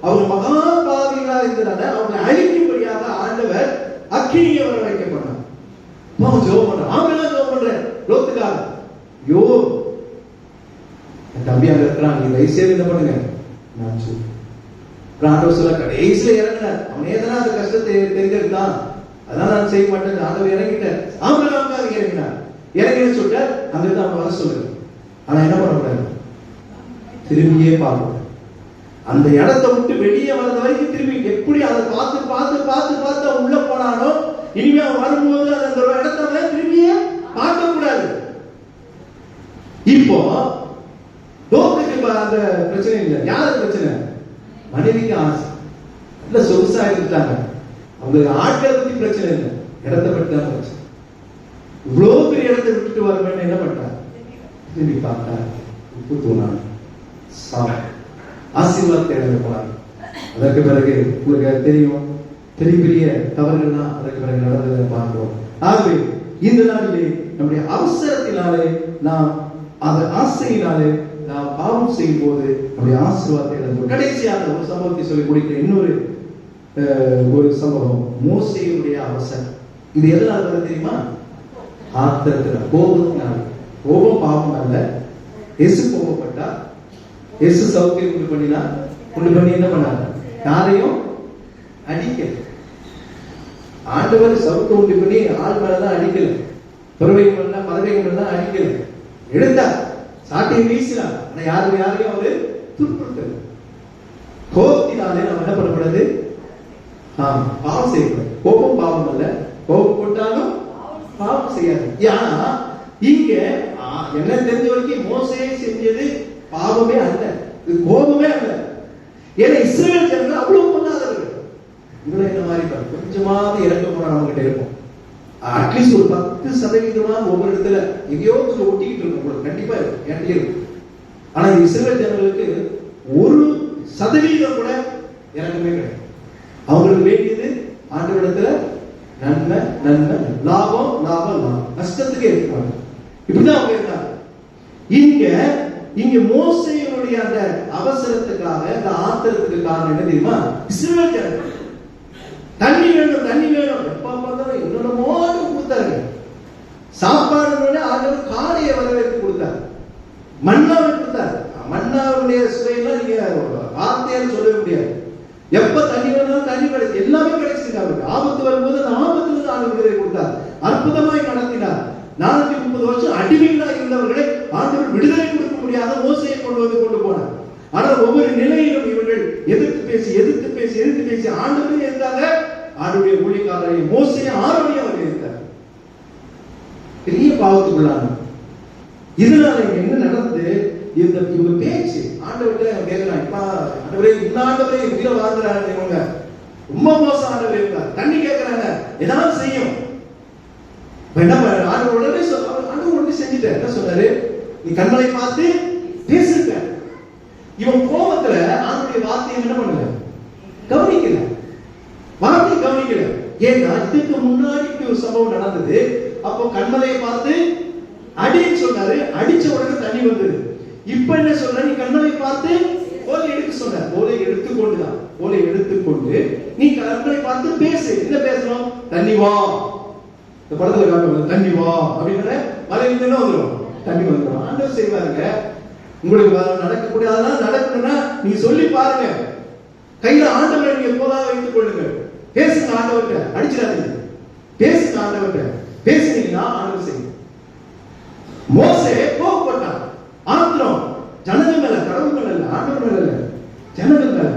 அவங்க மகாபாவிகளா இருந்தனால அவங்க அழிக்கும்படியாக ஆண்டவர் அக்கினியை வர வைக்கப்பட்டார். ஜெபம் பண்ற, ஆமென் ஜெபம் பண்ற லோத்துக்காக. யோ தம்பியாக இருக்கிறான், நீ தயவுசெய்து என்ன பண்ணுங்க, நான் ஆண்டவர் சொல்ல கடைசியில இறங்கினார். அவன் ஏதனா அந்த கஷ்டத்தை தெரிஞ்சிருந்தான், அதான் நான் செய்ய மாட்டேன். ஆண்டவர் இறங்கிட்டார், ஆமென் இறங்கினு சொல்லிட்டார். அங்கிருந்து அவன் வர சொல்லுங்க. ஆனா என்ன பண்ணக்கூடாது? திரும்பியே பார்க்கணும். அந்த இடத்தை விட்டு வெளியே வர்றது வரைக்கும் திரும்பி எப்படி அதை பார்த்து உள்ள போனானோ, இனிமே அவன் வரும்போது அந்த இடத்த திரும்பியே பார்க்க கூடாது. இப்போ லோத்துக்கு அந்த பிரச்சனை இல்லை. யாருக்கு பிரச்சனை? மனைவிக்கு ஆசை, இல்ல சொகுசா இருந்துட்டாங்க. அவங்களுக்கு ஆட்களை பத்தி பிரச்சனை இல்லை, இடத்தை பற்றி தான் பிரச்சனை. இவ்வளவு பெரிய இடத்தை விட்டுட்டு வரணும்னு என்ன பண்ணாங்க? திரும்பி பார்த்தா உப்பு தூணாங்க, ஆசீர்வாதத்தை இழந்து போனாங்க. அதற்கு பிறகு உங்களுக்கு தெரியும், பெரிய பெரிய தவறுகள் தான் அதற்கு பிறகு நடந்ததை பார்க்கிறோம். ஆகவே இந்த நாளிலே நம்முடைய அவசரத்தினாலே, நாம் அந்த ஆசையினாலே நாம் பாவம் செய்யும் போது நம்முடைய ஆசீர்வாதத்தை இழந்தோம். கடைசியாக ஒரு சம்பவத்தை சொல்லி முடிக்கிற இன்னொரு ஒரு சம்பவம், மோசேயுடைய அவசரம். இது எதனால வருது தெரியுமா? ஆத்திரத்துல, கோபத்தினால. கோபம் பாவம் அல்ல. இயேசு கோபப்பட்டா, இயேசு சவுக்கை உண்டு பண்ணி என்ன பண்ணார்? யாரையும் அடிக்கல. ஆண்டவர் சவுக்கை உண்டு பண்ணி ஆள் மேலதான் அடிக்கல, பறவைகள் தான் அடிக்கல. எடுத்தார், சாட்டையை வீசினார். ஆனா யாரையும் அவரு துன்புறுத்தல. கோபத்தினாலே நாம் என்ன பண்ணக்கூடாது? பாவம் செய்யக்கூடாது. கோபம் பாவம் அல்ல, கோபம் போட்டாலும் பாவம் செய்யாது. ஆனா இங்க என்ன தெரிஞ்ச வரைக்கும் மோசே செஞ்சது பாவமே அல்ல, இது கோபமே அல்ல. ஏன்னா இஸ்ரவேல் ஜனங்கள் அவ்வளவு பண்ணாதவர்கள். இவ்வளவு என்ன மாதிரி கொஞ்சமாவது இறக்கமான நம்ம கிட்ட இருக்கும். அட்லீஸ்ட் ஒரு 10% ஒவ்வொரு இடத்துல எங்கேயோ கொஞ்சம் ஒட்டிக்கிட்டு இருக்கும், கண்டிப்பா இருக்கும். ஆனா இஸ்ரவேல் ஜனங்களுக்கு 1% கூட இறக்கமே கிடையாது. அவங்களுக்கு வேண்டியது ஆண்டவரிடத்துல நன்மை, லாபம், நஷ்டத்துக்கு இருக்காங்க. இப்படிதான் அவங்க இருக்காங்க. இங்க மோசேயுடைய அந்த அவசரத்துக்காக, அந்த ஆத்திரத்துக்கு காரணம் என்ன தெரியுமா? இஸ்ரவேல் ஜனங்கள் தண்ணி வேணும் எப்ப பார்த்தாலும் என்னென்னமோ கொடுத்தாங்க. சாப்பாடு ஆண்டவர் காளையை வரவேற்று கொடுத்தார், மன்னாவை கொடுத்தார். மன்னாவுடைய சுவையெல்லாம் நீங்க வார்த்தையால சொல்ல முடியாது. எப்ப தண்ணி வேணாலும் தண்ணி கிடைச்சு, எல்லாமே கிடைச்சிருக்கு. அவருக்கு ஆபத்து வரும்போது அந்த ஆபத்துல ஆண்டு விடுதலை கொடுத்தார். ஆனா அடிமைகளா இருந்தவர்களை ஆண்டவர் விடுதலை கொடுக்க முடியாத மோசையை கொண்டு போனார். ஆனால் ஒவ்வொரு நிலையிலும் இவர்கள் எதிர்த்து பேசி ஆண்டவரே இருந்தாங்க. ஆண்டவருடைய ஊழியக்காரரை மோசையை ஆரோக்கியம் அவர் இருந்தார். பெரிய பாவத்துக்குள்ளான இதனால என்ன நடந்தது? இவங்க பேச்சு ஆண்டவர்கிட்ட கேட்கிறான், இப்ப ஆண்டவரே இந்த ஆண்டவரே உயிரை வாழ்ந்துறாங்க, இவங்க ரொம்ப மோசம் ஆண்டவரே இருந்தார். தண்ணி கேட்கிறாங்க, ஏதாவது செய்யும். ஆண்டவர் உடனே செஞ்சுட்ட. என்ன சொன்னாரு? நீ கண்மலை பார்த்து பேசுங்க. இவன் கோபத்துல ஆண்டவருடைய வார்த்தையை என்ன பண்ணல? கவனிக்கல. வார்த்தையை கவனிக்கல. ஏன்னா இதுக்கு முன்னாடி ஒரு சம்பவம் நடந்தது. அப்போ கண்மலையை பார்த்து அடின்னு சொன்னாரு. அடிச்ச உடனே தண்ணி வந்தது. இப்ப என்ன சொல்ற? நீ கண்மலை பார்த்து ஓலை எடுக்க சொன்ன. ஓலை எடுத்துக்கொண்டுதான். ஓலை எடுத்துக்கொண்டு நீ கண்மலை பார்த்து பேசு. என்ன பேசணும்? தண்ணி வா. இந்த படத்துல காட்டுவாங்க, தண்ணி வா அப்படின்ற மலையில என்ன வந்துடும்? தண்ணி வந்துடும். ஆண்டவர் செய்வாருங்க. உங்களுக்கு நடக்கக்கூடிய அதெல்லாம் நடக்கணும்னா நீங்க சொல்லி பாருங்க. கையில ஆண்டவரை நீங்க போதா வைத்துக் கொள்ளுங்க. பேசுங்க ஆண்டவர்கிட்ட, அடிச்சிடாதீங்க. பேசுங்க ஆண்டவர்கிட்ட. பேசுனீங்கன்னா ஆண்டவர் செய்யும். மோசே கோபப்பட்டான். ஆத்திரம் ஜனங்கள் மேல, கடவுள் மேல இல்ல, ஆண்டவர் மேல இல்ல, ஜனங்கள் மேல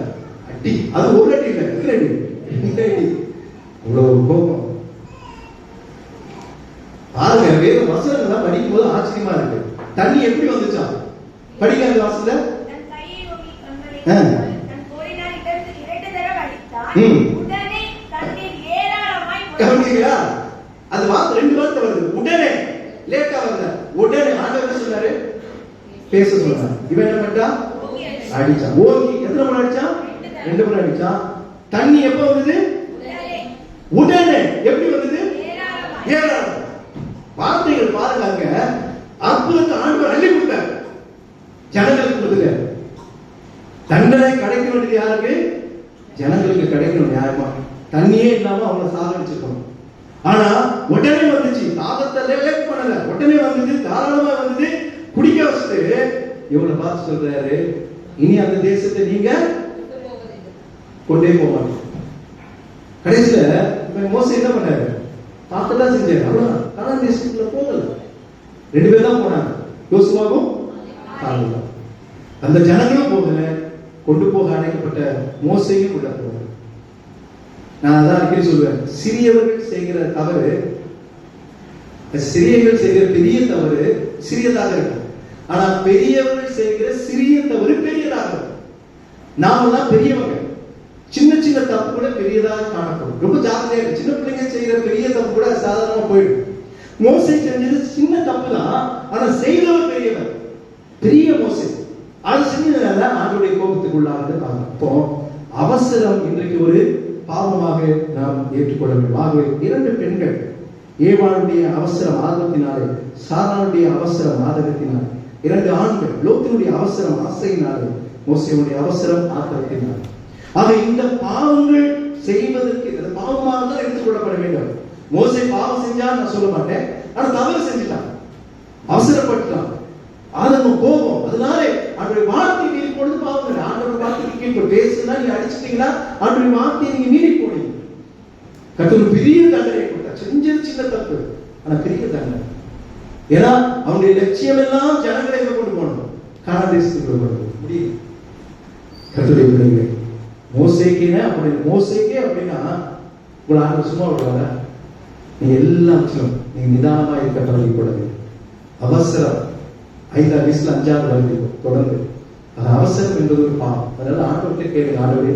அடி. அது ஒரு அடி இல்ல, எத்தனை அடி? இந்த அடி. அவ்வளவு கோபம். பாருங்க, வேற வசனங்கள்லாம் படிக்கும் போது ஆச்சரியமா இருக்கு. தண்ணி எப்படி வந்துச்சா? படிக்காத வாசல்ல கவனிச்சீங்களா? அது வார்த்தை 2 வார்த்தை வருது. உடனே, லேட்டா வரல, உடனே. ஆண்டவர் சொன்னாரு பேச சொன்னார். இவன் என்ன பண்ணா? அடிச்சான். ஓகே, எத்தனை முறை அடிச்சான்? 2 முறை அடிச்சான். தண்ணி எப்ப வந்தது? உடனே. எப்படி வந்தது? ஏராளம். வார்த்தைகள் பாருங்க. அற்புதத்தை ஆண்டவர் அள்ளி கொடுத்தார். ஜனங்களுக்கு கொடுக்கல. தண்டனை கிடைக்க வேண்டியது யாருக்கு? ஜனங்களுக்கு கிடைக்கணும். நியாயமா தண்ணியே இல்லாம அவங்க சாகடிச்சிருக்கணும். ஆனா உடனே வந்துச்சு. தாகத்தை லேட் பண்ணல, உடனே வந்தது, தாராளமா வந்தது, குடிக்க வச்சுட்டு இவங்களை பார்த்து சொல்றாரு, இனி அந்த தேசத்தை நீங்க கொண்டே போக மாட்டீங்க. கடைசியில மோசே என்ன பண்ணாரு? பார்க்கதான் செஞ்சாரு. அவ்வளவுதான். கானான் தேசத்துக்குள்ள போகல. 2 பேர் தான் போனாங்க, யோசுவாவும் காலேபும். அந்த ஜனங்களும் போகல. கொண்டு போக அழைக்கப்பட்ட மோசையும் உள்ள போகல. நான் அதான் அடிக்கடி சொல்லுவேன், சிறியவர்கள் செய்கிற தவறு, சிறியவர்கள் செய்கிற பெரிய தவறு சிறியதாக இருக்கும். ஆனா பெரியவர்கள் செய்கிற சிறிய தவறு பெரியதாக இருக்கும். நாமெல்லாம் பெரியவங்க. சின்ன சின்ன தப்பு கூட பெரியதாக காணப்படும். ரொம்ப ஜாக்கிரதையா இருக்கு. சின்ன பிள்ளைங்க செய்கிற பெரிய தப்பு கூட சாதாரணமா போயிடும். மோசே செஞ்சது சின்ன தப்பு தான், ஆனா செய்தவர் பெரியவர். பெரிய மோசே அது செஞ்சதுனால ஆண்டவருடைய கோபத்துக்குள்ளானது. அப்போ அவசரம் இன்றைக்கு ஒரு பாவமாக நாம் ஏற்றுக்கொள்ள வேண்டும். ஆகவே 2 பெண்கள், ஏவாளுடைய அவசர ஆர்வத்தினாலே, சாராளுடைய அவசர ஆதகத்தினாலே, 2 ஆண்கள், லோத்தினுடைய அவசரம் ஆசையினாலே, மோசேயுடைய அவசரம் ஆத்திரத்தினாலே. ஆக இந்த பாவங்கள் செய்வதற்கு பாவமாக தான் எடுத்துக்கொள்ளப்பட வேண்டும். மோசே பாவம் செஞ்சான்னு நான் சொல்ல மாட்டேன், ஆனா தவறு செஞ்சுட்டான், அவசரப்பட்டான். ஆதம் கோபம், அதனால அவருடைய வார்த்தை மீறி போனது பாவம் இல்லை. ஆண்டவர் வார்த்தைக்கு கீழ்ப்ப பேசுனா நீங்க அடிச்சிட்டீங்கன்னா அவருடைய வார்த்தையை நீங்க மீறி போனீங்க. கர்த்தர் பெரிய தண்டனை கொடுத்தார். செஞ்சது சின்ன தப்பு, ஆனா பெரிய தண்டனை. ஏன்னா அவனுடைய லட்சியம் எல்லாம் ஜனங்களை கொண்டு போகணும், கானான் தேசத்துக்கு கொண்டு போகணும். முடியும். கர்த்தருடைய பிள்ளைகளே, மோசேக்கே அப்படின்னா உங்களை ஆண்டவர் சும்மா விடுவாங்க. நீங்க எல்லாம் நீங்க நிதானமா இருக்க கட்டளைப்படாது. அவசரம் 5ஆம் வயசுல 5வது வரைக்கும் தொடர்ந்து அது அவசரம் என்பது ஒரு பாவம். அதனால ஆண்டவர்கிட்ட கேளுங்க, ஆண்டவரே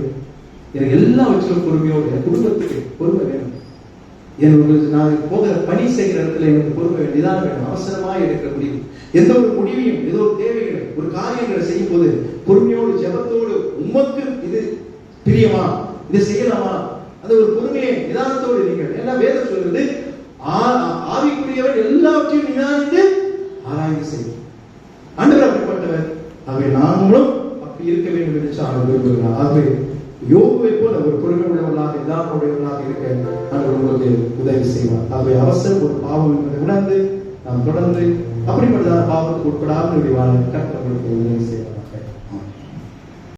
எனக்கு எல்லா வச்சும் பொறுமையோடு, என் குடும்பத்துக்கு பொறுமை வேணும், எனக்கு நான் போகிற பணி செய்கிற இடத்துல எனக்கு பொறுமை வேணும், நிதானம் வேணும். அவசரமா எடுக்கிற முடிவு, எந்த ஒரு முடிவையும், ஏதோ ஒரு தேவைகளை, ஒரு காரியங்களை செய்யும் போது பொறுமையோடு, ஜெபத்தோடு, உமக்கு இது பிரியமா, இது செய்யலாமா, அந்த ஒரு பொறுமையை நிதானத்தோடு நீங்கள். ஏன்னா வேதம் சொல்றது ஆவிக்குரியவர் எல்லாவற்றையும் நிதானித்து ஆராய்ந்து செய்யும். ஆண்டவர் அப்படிப்பட்டவர். ஆகவே நாங்களும் அப்படி இருக்க வேண்டும் என்று ஆண்டவர் விரும்புகிறார். ஆகவே யோபுவை போல ஒரு பொறுமை உள்ளவர்களாக, நிதானமுடையவர்களாக இருக்க ஆண்டவர் உங்களுக்கு உதவி செய்வார். ஆகவே அவசரம் ஒரு பாவம் என்பதை உணர்ந்து நாம் தொடர்ந்து அப்படிப்பட்டதான பாவத்துக்கு உட்படாமல் வாழ கர்த்தர் உங்களுக்கு உதவி செய்வார்.